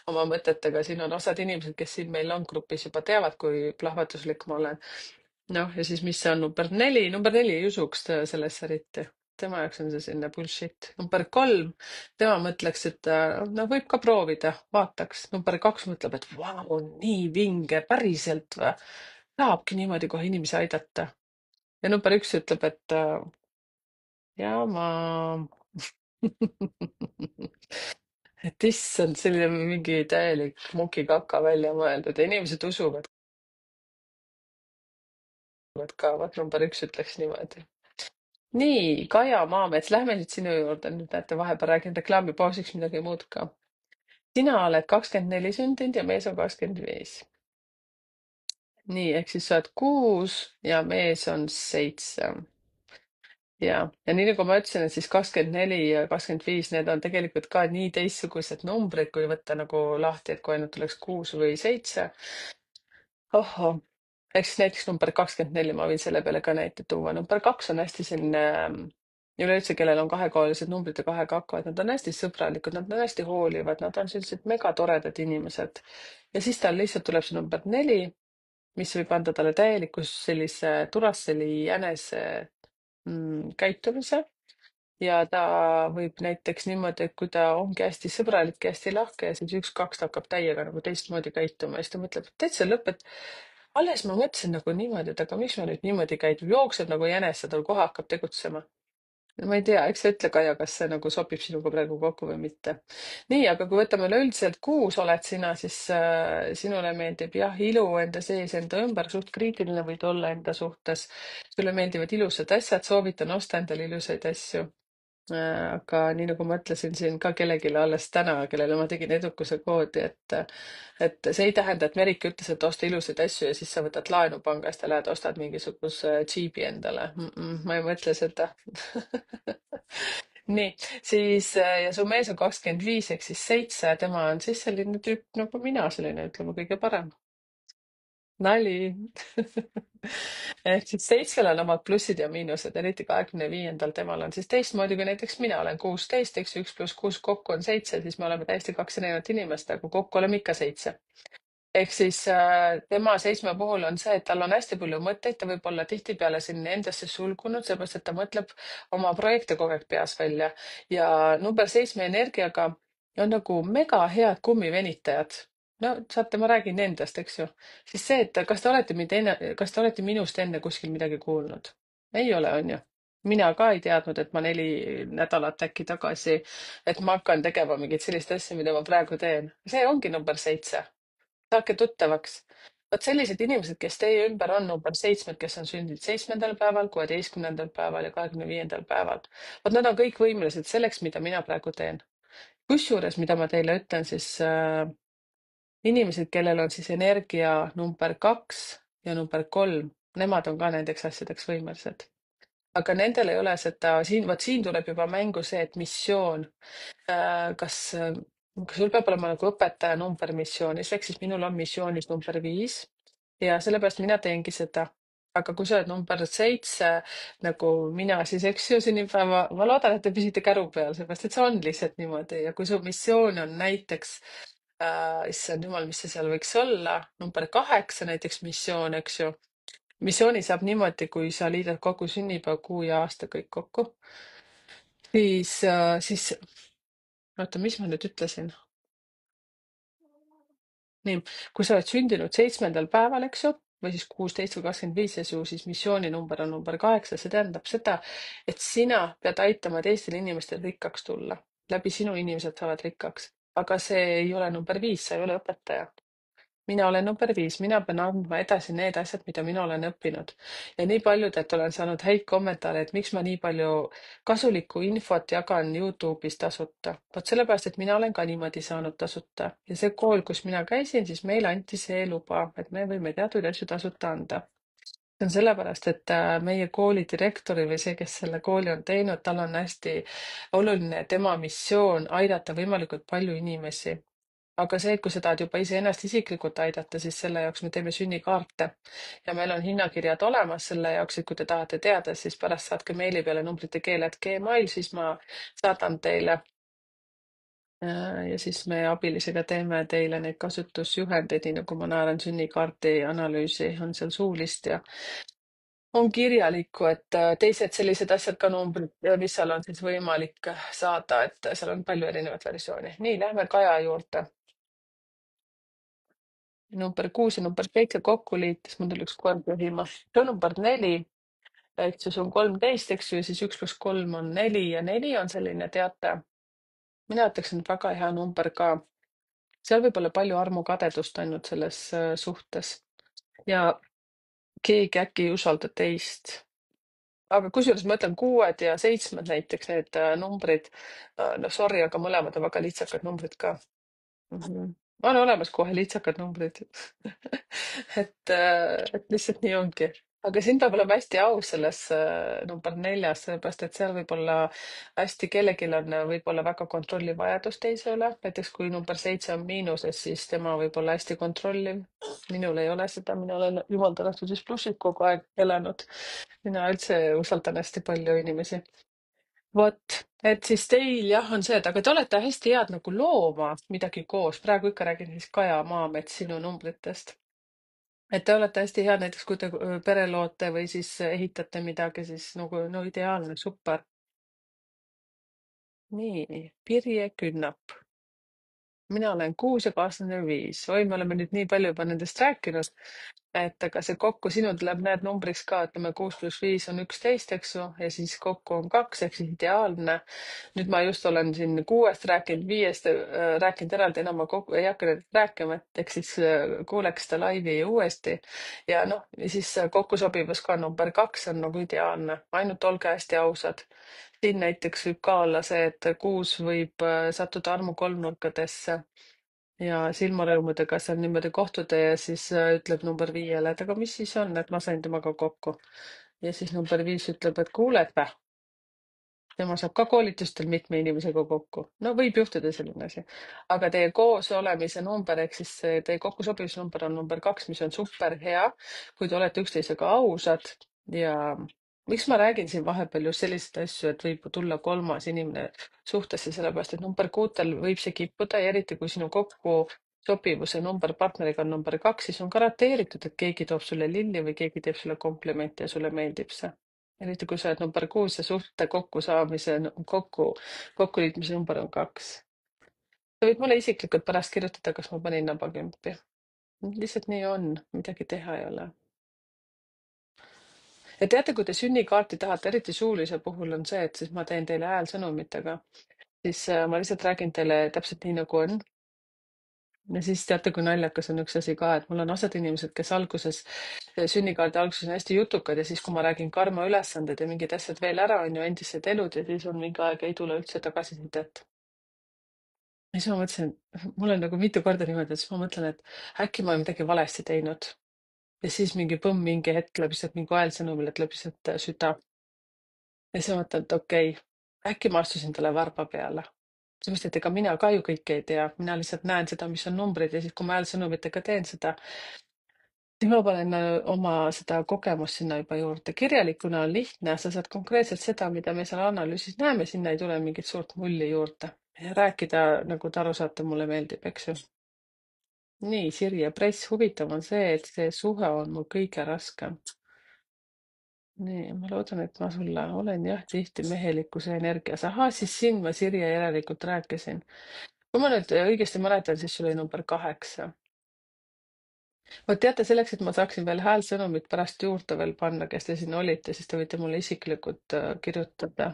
oma mõtetega. Siin on osad inimesed, kes siin meil on grupis juba teavad, kui plahvatuslik ma olen. Noh, ja siis mis see on number 4? Number 4 ei usuks sellesse eriti. Tema jaoks on see selline bullshit. Number 3, tema mõtleks, et no võib ka proovida, vaataks. Number 2 mõtleb, et vau, nii vinge, päriselt või? Tahabki niimoodi kohe inimesi aidata. Ja number 1 ütleb, et ja ma et issand, selline mingi täielik mukikaka välja mõeldud ja inimesed usuvad ka, vot number 1 ütleks niimoodi. Nii, Kaja Maamets, lähme nüüd sinu juurde. Nüüd näete, vahepeal räägin reklaamipaasiks midagi muud ka. Sina oled 24 sündinud ja mees on 25. Nii, ehk siis sa oled 6 ja mees on 7. Ja nii nagu ma ütlesin, et siis 24 ja 25, need on tegelikult ka nii teistsugused numbrid, kui võtta nagu lahti, et kui ainult oleks 6 või 7. Ohoh, eks näiteks number 24, ma võin selle peale ka näite tuua. Number 2 on hästi selline, üleüldse, kellel on kahekohalised numbrid ja kahega hakkavad, nad on hästi sõbralikud, nad on hästi hoolivad, nad on sellised megatoredad inimesed. Ja siis tal lihtsalt tuleb see number 4, mis võib anda talle täieliku sellise Duracell'i jänese käitumise. Ja ta võib näiteks niimoodi, et kui ta ongi hästi sõbralik ja hästi lahke ja siis 1-2 hakkab täiega nagu teistmoodi käituma ja siis ta mõtleb, et täitsa lõpp, et alles ma mõtlesin nagu niimoodi, et aga miks ma nüüd niimoodi käitun, jookseb nagu jänes ja tal kohe hakkab tegutsema. Ma ei tea, eks sa ütle, Kaia, kas see nagu sobib sinuga praegu kokku või mitte. Nii, aga kui võtame üleüldiselt 6 oled sina, siis sinule meeldib jah, ilu enda sees, enda ümber, suht kriitiline võid olla enda suhtes. Sulle meeldivad ilusad asjad, soovitan osta endale ilusaid asju. Aga nii nagu ma ütlesin siin ka kellelegi alles täna, kellele ma tegin edukuse koodi, et see ei tähenda, et Merike ütles, et osta ilusaid asju ja siis sa võtad laenu pangast ja lähed ostad mingisuguse džiibi endale. Ma ei mõtle seda. Nii, siis ja su mees on 25 ehk siis 7, tema on siis selline tüüp nagu mina, selline ütleme kõige parem. Nali. Ehk siis 7 on omad plussid ja miinused, eriti 25. temal on siis teistmoodi kui näiteks mina olen 16, eks ju, 1 + 6 kokku on 7, siis me oleme täiesti 2 erinevat inimest, aga kokku oleme ikka 7. Ehk siis tema 7 puhul on see, et tal on hästi palju mõtteid, ta võib olla tihtipeale siin endasse sulgunud, seepärast et ta mõtleb oma projekte kogu aeg peas välja. Ja number 7 energiaga on nagu mega head kummivenitajad. No saate, ma räägin endast, eks ju. Siis see, et kas te olete minust enne kuskil midagi kuulnud? Ei ole, on ju? mina ka ei teadnud, et ma 4 nädalat äkki tagasi, et ma hakkan tegema mingit sellist asja, mida ma praegu teen. See ongi number 7. Saage tuttavaks. Vot sellised inimesed, kes teie ümber on number 7, kes on sündinud 7. päeval, 16. päeval ja 25. päeval. Vot nad on kõik võimelised selleks, mida mina praegu teen. Kusjuures, mida ma teile ütlen, siis inimesed, kellel on siis energia number 2 ja number 3, nemad on ka nendeks asjadeks võimelised. Aga nendel ei ole seda, siin tuleb juba mängu see, et missioon. Kas sul peab olema nagu õpetaja number missioonis, ehk siis minul on missioonis number 5 ja sellepärast mina teengi seda. Aga kui sa oled number 7 nagu mina, siis eks ju sünnipäeva, ma loodan, et te püsite käru peal, sellepärast et see on lihtsalt niimoodi ja kui su missioon on näiteks issand jumal, mis see seal võiks olla, number 8 näiteks missioon, eks ju. Missiooni saab niimoodi, kui sa liidad kokku sünnipäev, kuu ja aasta kõik kokku, siis oota, mis ma nüüd ütlesin? Nii, kui sa oled sündinud 7. päeval, eks ju, või siis 16 või 25 ja su siis missiooni number on number 8, see tähendab seda, et sina pead aitama teistel inimestel rikkaks tulla. Läbi sinu inimesed saavad rikkaks, aga see ei ole number 5, sa ei ole õpetaja. Mina olen number 5, mina pean andma edasi need asjad, mida mina olen õppinud. Ja nii paljudelt olen saanud häid kommentaare, et miks ma nii palju kasulikku infot jagan Youtube'is tasuta. Vot sellepärast, et mina olen ka niimoodi saanud tasuta. Ja see kool, kus mina käisin, siis meile anti see luba, et me võime teatud asju tasuta anda. See on sellepärast, et meie kooli direktori või see, kes selle kooli on teinud, tal on hästi oluline tema missioon aidata võimalikult palju inimesi. Aga see, et kui sa tahad juba iseennast isiklikult aidata, siis selle jaoks me teeme sünnikaarte ja meil on hinnakirjad olemas selle jaoks, et kui te tahate teada, siis pärast saatke meili peale numbritекeel@gmail, siis ma saadan teile. Ja siis me abilisega teeme teile neid kasutusjuhendeid, nii nagu ma naeran sünnikaarti analüüsi, on seal suulist ja on kirjalikku, et teised sellised asjad ka numbrid, mis seal on siis võimalik saada, et seal on palju erinevat versiooni. Nii, lähme Kaja juurde. Number 6 ja number 7 kokku liites, mul tuli üks koer köhima. See on number 4, ehk siis on 13, eks ju, ja siis 1 + 3 on 4 ja 4 on selline, teate, mina ütleksin, et väga hea number ka. Seal võib olla palju armukadedust ainult selles suhtes ja keegi äkki ei usalda teist. Aga kusjuures ma ütlen 6 ja 7 näiteks, need numbrid, no sorry, aga mõlemad on väga lihtsakad numbrid ka. On olemas kohe lihtsakad numbrid. Et lihtsalt nii ongi. Aga siin peab olema hästi aus selles number 4-s, sellepärast et seal võib olla hästi, kellelgi on võib-olla väga kontrollivajadus teise üle. Näiteks kui number 7 on miinuses, siis tema võib olla hästi kontrolliv. Minul ei ole seda, mina olen jumal tänatud siis plussid kogu aeg elanud. Mina üldse usaldan hästi palju inimesi. Vot, et siis teil jah, on see, et aga te olete hästi head nagu looma midagi koos. Praegu ikka räägin siis Kaja Maamets sinu numbritest. Et te olete hästi head näiteks, kui te pere loote või siis ehitate midagi, siis nagu no ideaalne, super. Nii, Pirje Künnap. Mina olen 6 ja kaaslane 5. Oi, me oleme nüüd nii palju juba nendest rääkinud, et aga see kokku sinul tuleb, näed numbriks ka, ütleme 6 + 5 on 11, eks ju, ja siis kokku on 2 ehk siis ideaalne. Nüüd ma just olen siin 6-st rääkinud, 5-st rääkinud eraldi, enam ma kokku ei hakka nüüd rääkima, et eks siis kuuleks seda laivi uuesti. Ja noh, siis kokkusobivus ka number 2 on nagu ideaalne, ainult olge hästi ausad. Siin näiteks võib ka olla see, et 6 võib sattuda armukolmnurkadesse ja silmarõõmudega seal niimoodi kohtuda ja siis ütleb number 5-le, et aga mis siis on, et ma sain temaga kokku. Ja siis number 5 ütleb, et kuule, et tema saab ka koolitustel mitme inimesega kokku. No võib juhtuda selline asi. Aga teie koos olemise number ehk siis teie kokkusobivusnumber on number 2, mis on super hea, kui te olete üksteisega ausad ja miks ma räägin siin vahepeal just selliseid asju, et võib tulla kolmas inimene suhtesse, sellepärast et number 6-tel võib see kippuda ja eriti kui sinu kokkusobivuse number partneriga on number 2, siis on garanteeritud, et keegi toob sulle lilli või keegi teeb sulle komplimenti ja sulle meeldib see. Eriti kui sa oled number 6 ja suhte kokkuliitmise number on 2. sa võid mulle isiklikult pärast kirjutada, kas ma panin nabakümpi. Lihtsalt nii on, midagi teha ei ole. ja teate, kui te sünnikaarti tahate, eriti suulise puhul on see, et siis ma teen teile häälsõnumitega, siis ma lihtsalt räägin teile täpselt nii, nagu on. Ja siis teate, kui naljakas on üks asi ka, et mul on osad inimesed, kes alguses, sünnikaardi alguses on hästi jutukad ja siis, kui ma räägin karma ülesanded ja mingid asjad veel ära, on ju, endised elud ja siis on mingi aeg ei tule üldse tagasisidet. Ja siis ma mõtlesin, mul on nagu mitu korda niimoodi, et siis ma mõtlen, et äkki ma olen midagi valesti teinud. Ja siis mingi põmm, mingi hetk läheb lihtsalt mingi häälsõnumile, et läheb lihtsalt süda. Ja siis ma mõtlen, et okei, äkki ma astusin talle varba peale. Seepärast, et ega mina ka ju kõike ei tea, mina lihtsalt näen seda, mis on numbrid ja siis, kui ma häälsõnumitega teen seda, siis ma panen oma seda kogemust sinna juba juurde. Kirjalikuna on lihtne, sa saad konkreetselt seda, mida me seal analüüsis näeme, sinna ei tule mingit suurt mulli juurde. Ja rääkida, nagu te aru saate, mulle meeldib, eks ju. Nii, Sirje Press, huvitav on see, et see suhe on mul kõige raskem. Nii, ma loodan, et ma sulle olen jah tihti mehelikkuse energias. Ahaa, siis siin ma Sirje järelikult rääkisin. Kui ma nüüd õigesti mäletan, siis sul oli number 8. Vot teate, selleks, et ma saaksin veel häälsõnumit pärast juurde veel panna, kes te siin olite, siis te võite mulle isiklikult kirjutada.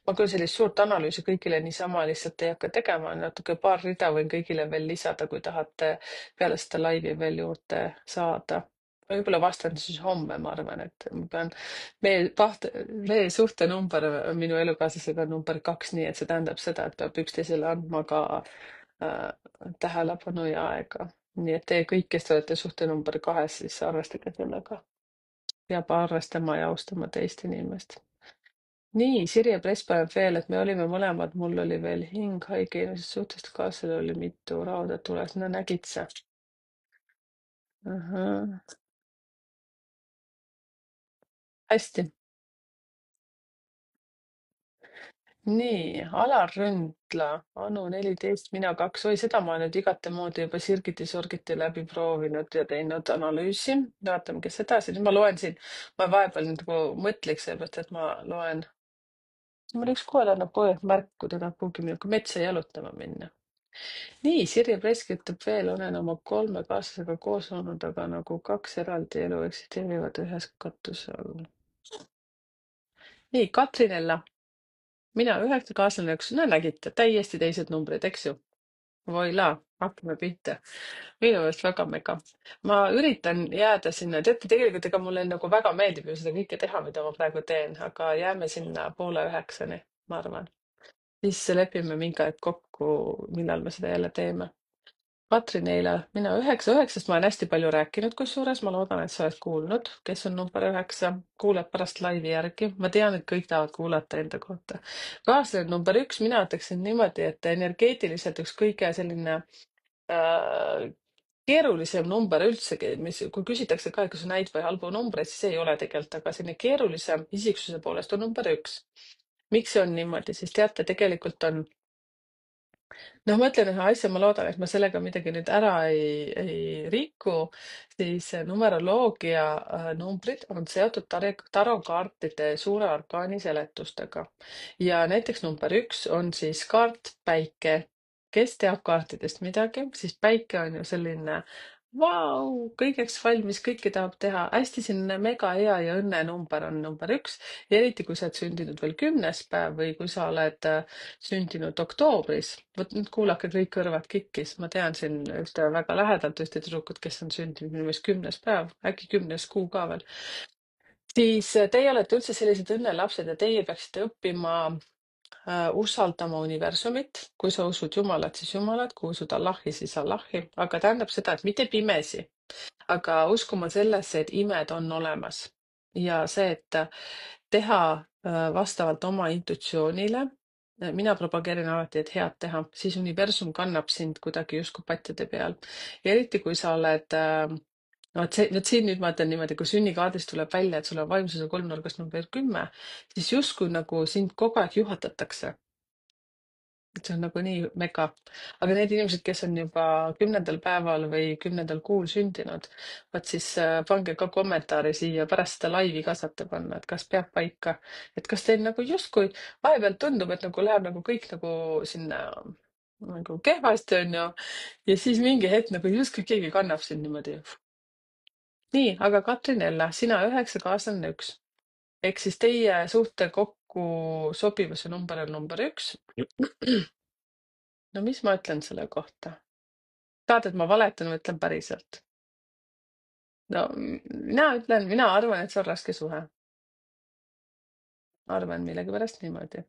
Ma küll sellist suurt analüüsi kõigile niisama lihtsalt ei hakka tegema, natuke paar rida võin kõigile veel lisada, kui tahate peale seda laivi veel juurde saada. Ma võib-olla vastan siis homme, ma arvan, et ma pean, meie suhtenumber minu elukaaslasega on number 2, nii et see tähendab seda, et peab üksteisele andma ka äh, tähelepanu ja aega. Nii et teie kõik, kes te olete suhte number 2, siis arvestage sellega. Peab arvestama ja austama teist inimest. Nii, Sirje Press paneb veel, et me olime mõlemad, mul oli veel hing haige inimesest suhtest, kaaslasel oli mitu rauda tules. No nägid sa? Hästi. Nii, Alar Ründla, Anu 14, mina 2. Oi, seda ma olen nüüd igatemoodi juba sirgiti-sorgiti läbi proovinud ja teinud analüüsi. Vaatame, kes edasi. Nüüd ma loen siin, ma vahepeal nagu mõtleks seepärast, et ma loen. Mul üks koer annab kogu aeg märku, ta tahab kuhugi minuga metsa jalutama minna. Nii, Sirje Presk ütleb veel, olen oma 3 kaaslasega koos olnud, aga nagu 2 eraldi elu eksisteerivad ühes katuse all. Nii, Katrinella. Mina 9 kaaslane, üks, no nägite, täiesti teised numbrid, eks ju? Voila, hakkame pihta. Minu meelest väga mega. Ma üritan jääda sinna, teate, tegelikult ega mulle nagu väga meeldib ju seda kõike teha, mida ma praegu teen, aga jääme sinna 8:30, ma arvan. Siis lepime mingi aeg kokku, millal me seda jälle teeme. Katrin Eila, mina 9:9 ma olen hästi palju rääkinud, kusjuures ma loodan, et sa oled kuulnud, kes on number 9, kuuleb pärast laivi järgi. Ma tean, et kõik tahavad kuulata enda kohta. Kaaslane number 1, mina ütleksin niimoodi, et energeetiliselt üks kõige selline äh, keerulisem number üldsegi, mis, kui küsitakse ka, kas on häid või halbu numbreid, siis ei ole tegelikult, aga selline keerulisem isiksuse poolest on number 1. Miks see on niimoodi, siis teate, tegelikult on noh, ma ütlen ühe asja, ma loodan, et ma sellega midagi nüüd ära ei riku, siis numeroloogia numbrid on seotud tarokaartide suure arkaani seletustega. Ja näiteks number 1 on siis kaart Päike. Kes teab kaartidest midagi, siis Päike on ju selline vau, kõigeks valmis, kõike tahab teha, hästi selline mega hea ja õnnenumber on number 1 ja eriti, kui sa oled sündinud veel 10. päev või kui sa oled sündinud oktoobris. Vot nüüd kuulake kõik kõrvad kikkis. Ma tean siin ühte väga lähedalt ühte tüdrukut, kes on sündinud minu meelest 10. päev, äkki 10. kuu ka veel. Siis teie olete üldse sellised õnnelapsed ja teie peaksite õppima usaldama universumit. Kui sa usud Jumalat, siis Jumalat, kui usud Allahi, siis Allahi. Aga tähendab seda, et mitte pimesi, aga uskuma sellesse, et imed on olemas. Ja see, et teha vastavalt oma intuitsioonile. Mina propageerin alati, et head teha, siis universum kannab sind kuidagi justkui patjade peal. Ja eriti, kui sa oled, no vot siin nüüd ma ütlen niimoodi, kui sünnikaardist tuleb välja, et sul on vaimsuse kolmnurgas number 10, siis justkui nagu sind kogu aeg juhatatakse. Et see on nagu nii mega. Aga need inimesed, kes on juba 10. päeval või 10. kuul sündinud, vaat siis pange ka kommentaari siia pärast seda laivi ka saate panna, et kas peab paika. Et kas teil nagu justkui vahepeal tundub, et nagu läheb nagu kõik nagu sinna nagu kehvasti on ju. Ja siis mingi hetk nagu justkui keegi kannab sind niimoodi. Nii, aga Katrin Ella, sina 9, kaaslane 1. ehk siis teie suhte kokku sobivuse number on number üks. No mis ma ütlen selle kohta? Tahad, et ma valetan või ütlen päriselt? No mina arvan, et see on raske suhe. Arvan millegipärast niimoodi.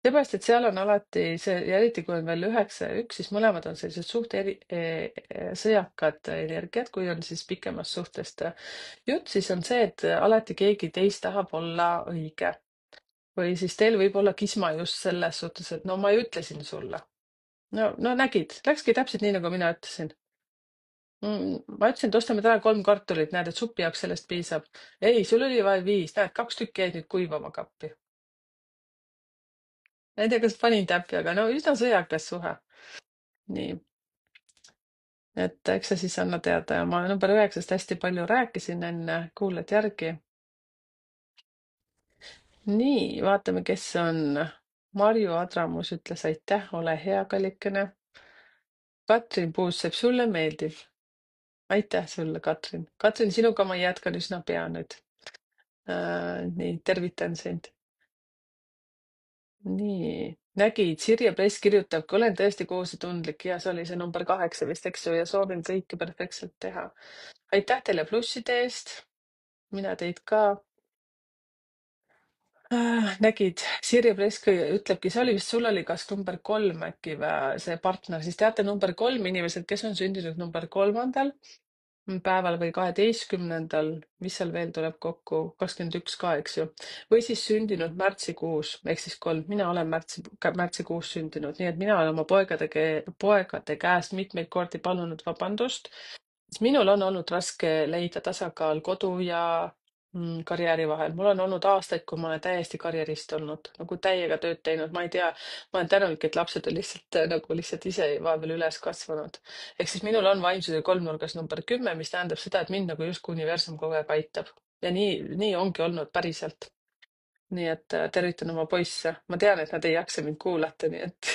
Seepärast, et seal on alati see ja eriti kui on veel 9 ja 1, siis mõlemad on sellised suht sõjakad energiad, kui on siis pikemast suhtest jutt, siis on see, et alati keegi teist tahab olla õige. Või siis teil võib olla kisma just selles suhtes, et no ma ju ütlesin sulle. No nägid, läkski täpselt nii, nagu mina ütlesin. Ma ütlesin, et ostame täna 3 kartulit, näed, et supi jaoks sellest piisab. Ei, sul oli vaja 5, näed, 2 tükki jäid nüüd kuivama kappi. Ma ei tea, kas panin täppi, aga no üsna sõjakas suhe. Nii, et eks sa siis anna teada ja ma number 9-st hästi palju rääkisin enne, kuulad järgi. Nii, vaatame, kes on. Marju Adramus ütles aitäh, ole hea, kallikene. Katrin Puussepp, sulle meeldib. Aitäh sulle, Katrin. Katrin, sinuga ma jätkan üsna pea nüüd. Nii, tervitan sind. Nii, nägid, Sirje Press kirjutab, olen tõesti kohusetundlik ja see oli see number 8 vist, eks ju, ja soovin kõike perfektselt teha. Aitäh teile plusside eest. Mina teid ka. Nägid, Sirje Presk ütlebki, see oli vist, sul oli kas number 3 äkki või see partner, siis teate, number 3 inimesed, kes on sündinud number 3. päeval või 12., mis seal veel tuleb kokku, 21 ka, eks ju. Või siis sündinud märtsikuus, ehk siis 3, mina olen märtsikuus sündinud, nii et mina olen oma poegade käest mitmeid kordi palunud vabandust. Minul on olnud raske leida tasakaal kodu ja karjääri vahel. Mul on olnud aastaid, kui ma olen täiesti karjärist olnud, nagu täiega tööd teinud, ma ei tea, ma olen tänulik, et lapsed on lihtsalt ise vahepeal üles kasvanud. Ehk siis minul on vaimsuse kolmnurgas number 10, mis tähendab seda, et mind nagu justkui universum kogu aeg aitab. Ja nii ongi olnud päriselt. Nii et tervitan oma poisse. Ma tean, et nad ei jaksa mind kuulata, nii et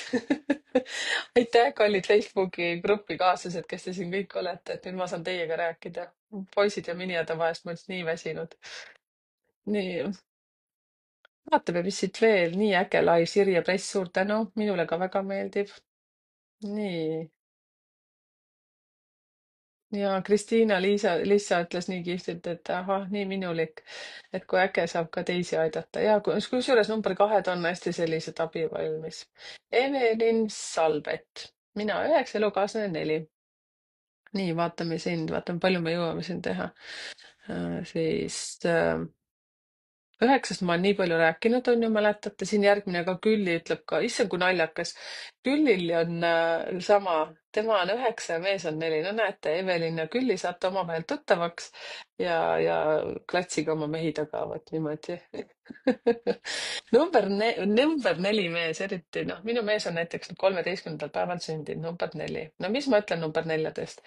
aitäh, kallid Facebooki grupi kaaslased, kes te siin kõik olete, et nüüd ma saan teiega rääkida. Poisid ja miniad on vahest mõttes nii väsinud. Nii, vaatame, mis siit veel. Nii äge live, Sirje Press, suur tänu. Minule ka väga meeldib. Nii. Ja Liisa ütles nii kihvtilt, et ahah, nii minulik, et kui äge saab ka teisi aidata. Ja kusjuures number 2 on hästi sellised abivalmis. Evelin Salvet, mina 9, elukaaslane 4. Nii, vaatame sind, vaatame, palju me jõuame siin teha. Siis 9-st ma olen nii palju rääkinud, on ju, mäletate, siin järgmine ka Külli ütleb ka, issand, kui naljakas. Küllil on sama, tema on 9 ja mees on 4. No näete, Evelin ja Külli saate omavahel tuttavaks ja klatsiga oma mehi taga, vot niimoodi. number 4 mees, eriti noh, minu mees on näiteks 13. päeval sündinud, number 4. No mis ma ütlen number 4-dest?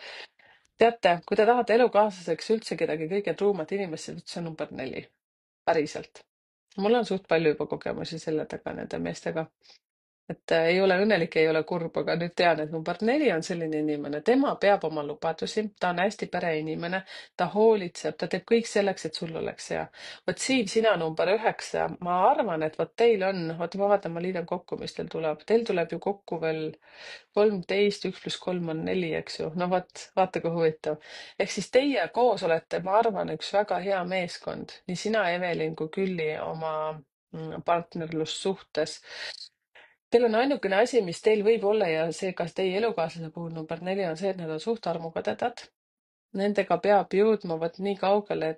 Teate, kui te tahate elukaaslaseks üldse kedagi kõige truumat inimest, siis see on number 4. Päriselt. Mul on suht palju juba kogemusi selle taga nende meestega. Et ei ole õnnelik, ei ole kurb, aga nüüd tean, et number 4 on selline inimene, tema peab oma lubadusi, ta on hästi pereinimene, ta hoolitseb, ta teeb kõik selleks, et sul oleks hea. Vot Siim, sina number 9, ma arvan, et vot teil on, oota ma vaatan, ma liidan kokku, mis teil tuleb. Teil tuleb ju kokku veel 13, 1 + 3 on 4, eks ju. No vot, vaata kui huvitav. Ehk siis teie koos olete, ma arvan, üks väga hea meeskond. Nii sina, Evelin, kui Külli oma partnerlussuhtes. Teil on ainukene asi, mis teil võib olla ja see, kas teie elukaaslase puhul number 4 on see, et nad on suht armukadedad. Nendega peab jõudma vot nii kaugele,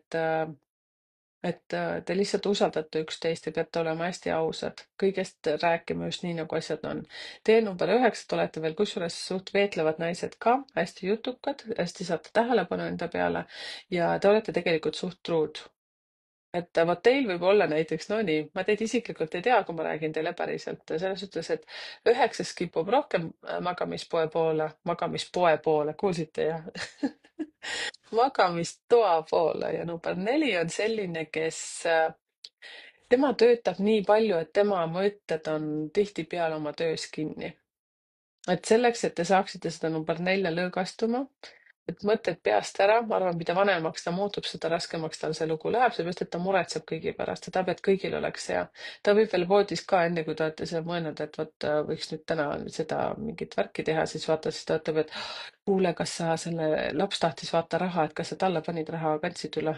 et te lihtsalt usaldate üksteist ja peate olema hästi ausad. Kõigest rääkima just nii, nagu asjad on. Teie number 9 olete veel kusjuures suht veetlevad naised ka, hästi jutukad, hästi saate tähelepanu enda peale ja te olete tegelikult suht truud. Et vot teil võib olla näiteks, no nii, ma teid isiklikult ei tea, kui ma räägin teile päriselt, selles suhtes, et 9 kipub rohkem magamispoe poole, kuulsite jah? Magamistoa poole ja number 4 on selline, kes tema töötab nii palju, et tema mõtted on tihtipeale oma töös kinni. Et selleks, et te saaksite seda number 4 lõõgastuma, et mõtted peast ära, ma arvan, mida vanemaks ta muutub, seda raskemaks tal see lugu läheb, seepärast et ta muretseb kõigi pärast ja tahab, et kõigil oleks hea. Ta võib veel voodis ka enne, kui te olete seal mõelnud, et vot võiks nüüd täna seda mingit värki teha, siis ta ütleb, et kuule, kas sa selle, laps tahtis vaata raha, et kas sa talle panid raha, kandsid üle?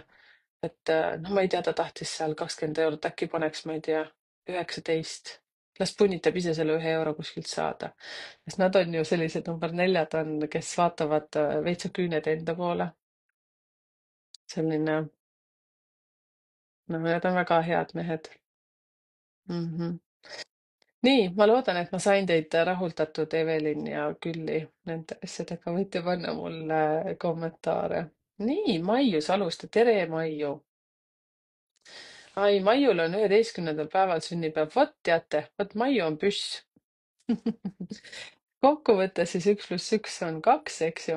Et noh, ma ei tea, ta tahtis seal 20 eurot, äkki paneks, ma ei tea, 19. Las punnitab ise selle 1 euro kuskilt saada. Sest nad on ju sellised number 4-d on, kes vaatavad veitsa küüned enda poole. Selline, no need on väga head mehed. Mhm. Nii, ma loodan, et ma sain teid rahuldatud, Evelin ja Külli. Nende asjadega võite panna mulle kommentaare. Nii, Maius alustab. Tere, Maiu. Ai, Maiul on 11. päeval sünnipäev. Vot teate, vot Maiu on püss. Kokkuvõttes siis 1 + 1 on 2, eks ju.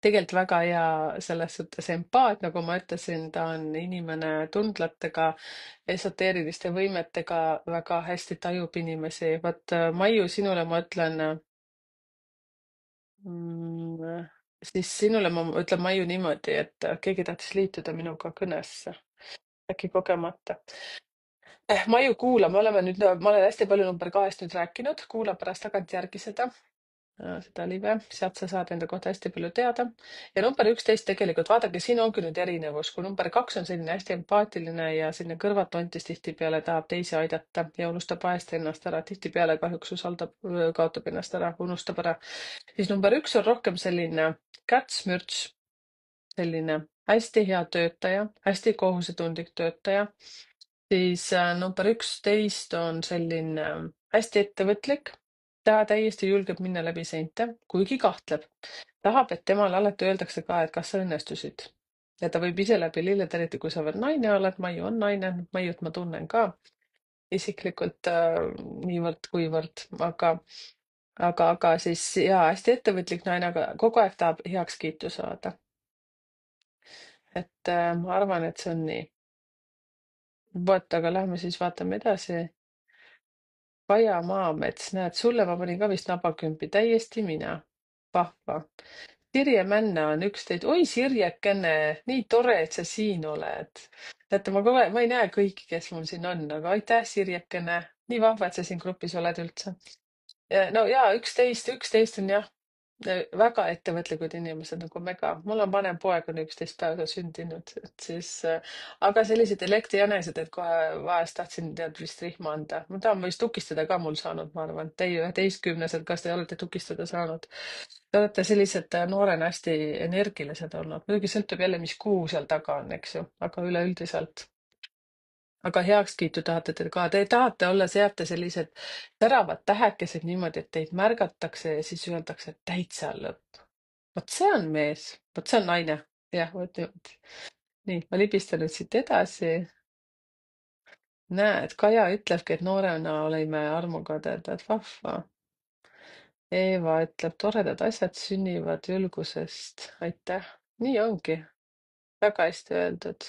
Tegelikult väga hea selles suhtes empaat, nagu ma ütlesin, ta on inimene tundlatega, esoteeriliste võimetega, väga hästi tajub inimesi. Vot Maiu, sinule ma ütlen mm, siis sinule ma ütlen, Maiu, niimoodi, et keegi tahtis liituda minuga kõnesse, äkki kogemata. Maiu, kuula, ma olen hästi palju number 2-st nüüd rääkinud, kuula pärast tagantjärgi seda live, sealt sa saad enda kohta hästi palju teada. Ja number 11 tegelikult, vaadake, siin ongi nüüd erinevus, kui number 2 on selline hästi empaatiline ja selline kõrvatontis tihtipeale tahab teisi aidata ja unustab vahest ennast ära, tihtipeale kahjuks kaotab ennast ära, unustab ära. Siis number 1 on rohkem selline käts-mürts, selline hästi hea töötaja, hästi kohusetundlik töötaja. Siis number 11 on selline hästi ettevõtlik. Ta täiesti julgeb minna läbi seinte, kuigi kahtleb. Tahab, et temale alati öeldakse ka, et kas sa õnnestusid. Ja ta võib ise läbi lillede, eriti kui sa veel naine oled, Maiu on naine, Maiut ma tunnen ka isiklikult niivõrd-kuivõrd, aga siis jaa, hästi ettevõtlik naine, aga kogu aeg tahab heakskiitu saada. Et ma arvan, et see on nii. Vot, aga lähme siis vaatame edasi. Kaja Maamets, näed, sulle ma panin ka vist nabakümpi, täiesti mina. Vahva. Sirje Männa on 11. Oi, Sirjekene, nii tore, et sa siin oled. Teate, ma ei näe kõiki, kes mul siin on, aga aitäh, Sirjekene. Nii vahva, et sa siin grupis oled üldse. No jaa, 11 on jah, väga ettevõtlikud inimesed nagu me ka. Mul on vanem poeg on 11 päeva sündinud, et siis, aga sellised elektrijänesed, et kohe vahest tahtsin tead vist rihma anda. Ma tahan vist tukistada ka mul saanud, ma arvan. Teie 11-sed, kas te olete tukistada saanud? Te olete sellised noorena hästi energilised olnud. Muidugi sõltub jälle, mis kuu seal taga on, eks ju, aga üleüldiselt. Aga heakskiitu tahate te ka, te tahate olla, seate sellised säravad tähekesed niimoodi, et teid märgatakse ja siis öeldakse, et täitsa lõpp. Vot see on mees, vot see on naine. Jah, vot niimoodi. Nii, ma libistan nüüd siit edasi. Näed, Kaja ütlebki, et noorena olime armukadedad, vahva. Eeva ütleb, toredad asjad sünnivad julgusest. Aitäh. Nii ongi. Väga hästi öeldud.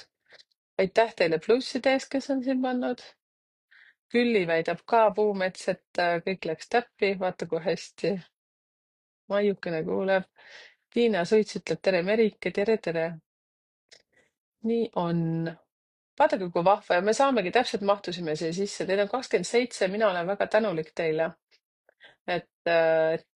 Aitäh teile plusside eest, kes on siin pannud. Külli väidab ka Puumets, et kõik läks täppi, vaata kui hästi. Maiukene kuuleb. Tiina Suits ütleb tere, Merike, tere. Nii on. Vaadake, kui vahva ja me saamegi täpselt mahtusime siia sisse. Teil on 27, mina olen väga tänulik teile. Et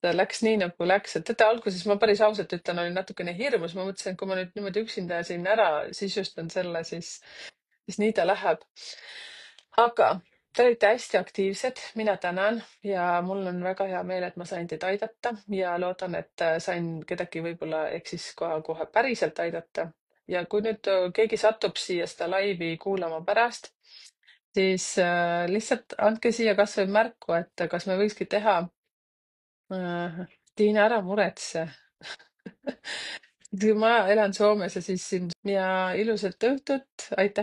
läks nii, nagu läks. Et teate, alguses ma päris ausalt ütlen, olin natukene hirmus. Ma mõtlesin, et kui ma nüüd niimoodi üksinda siin ära sisustan selle, siis nii ta läheb. Aga te olite hästi aktiivsed, mina tänan ja mul on väga hea meel, et ma sain teid aidata ja loodan, et sain kedagi võib-olla ehk siis kohe päriselt aidata. Ja kui nüüd keegi satub siia seda laivi kuulama pärast, siis lihtsalt andke siia kas või märku, et kas me võikski teha. Tiina, ära muretse. Ma elan Soomes ja siis siin ja ilusat õhtut, aitäh.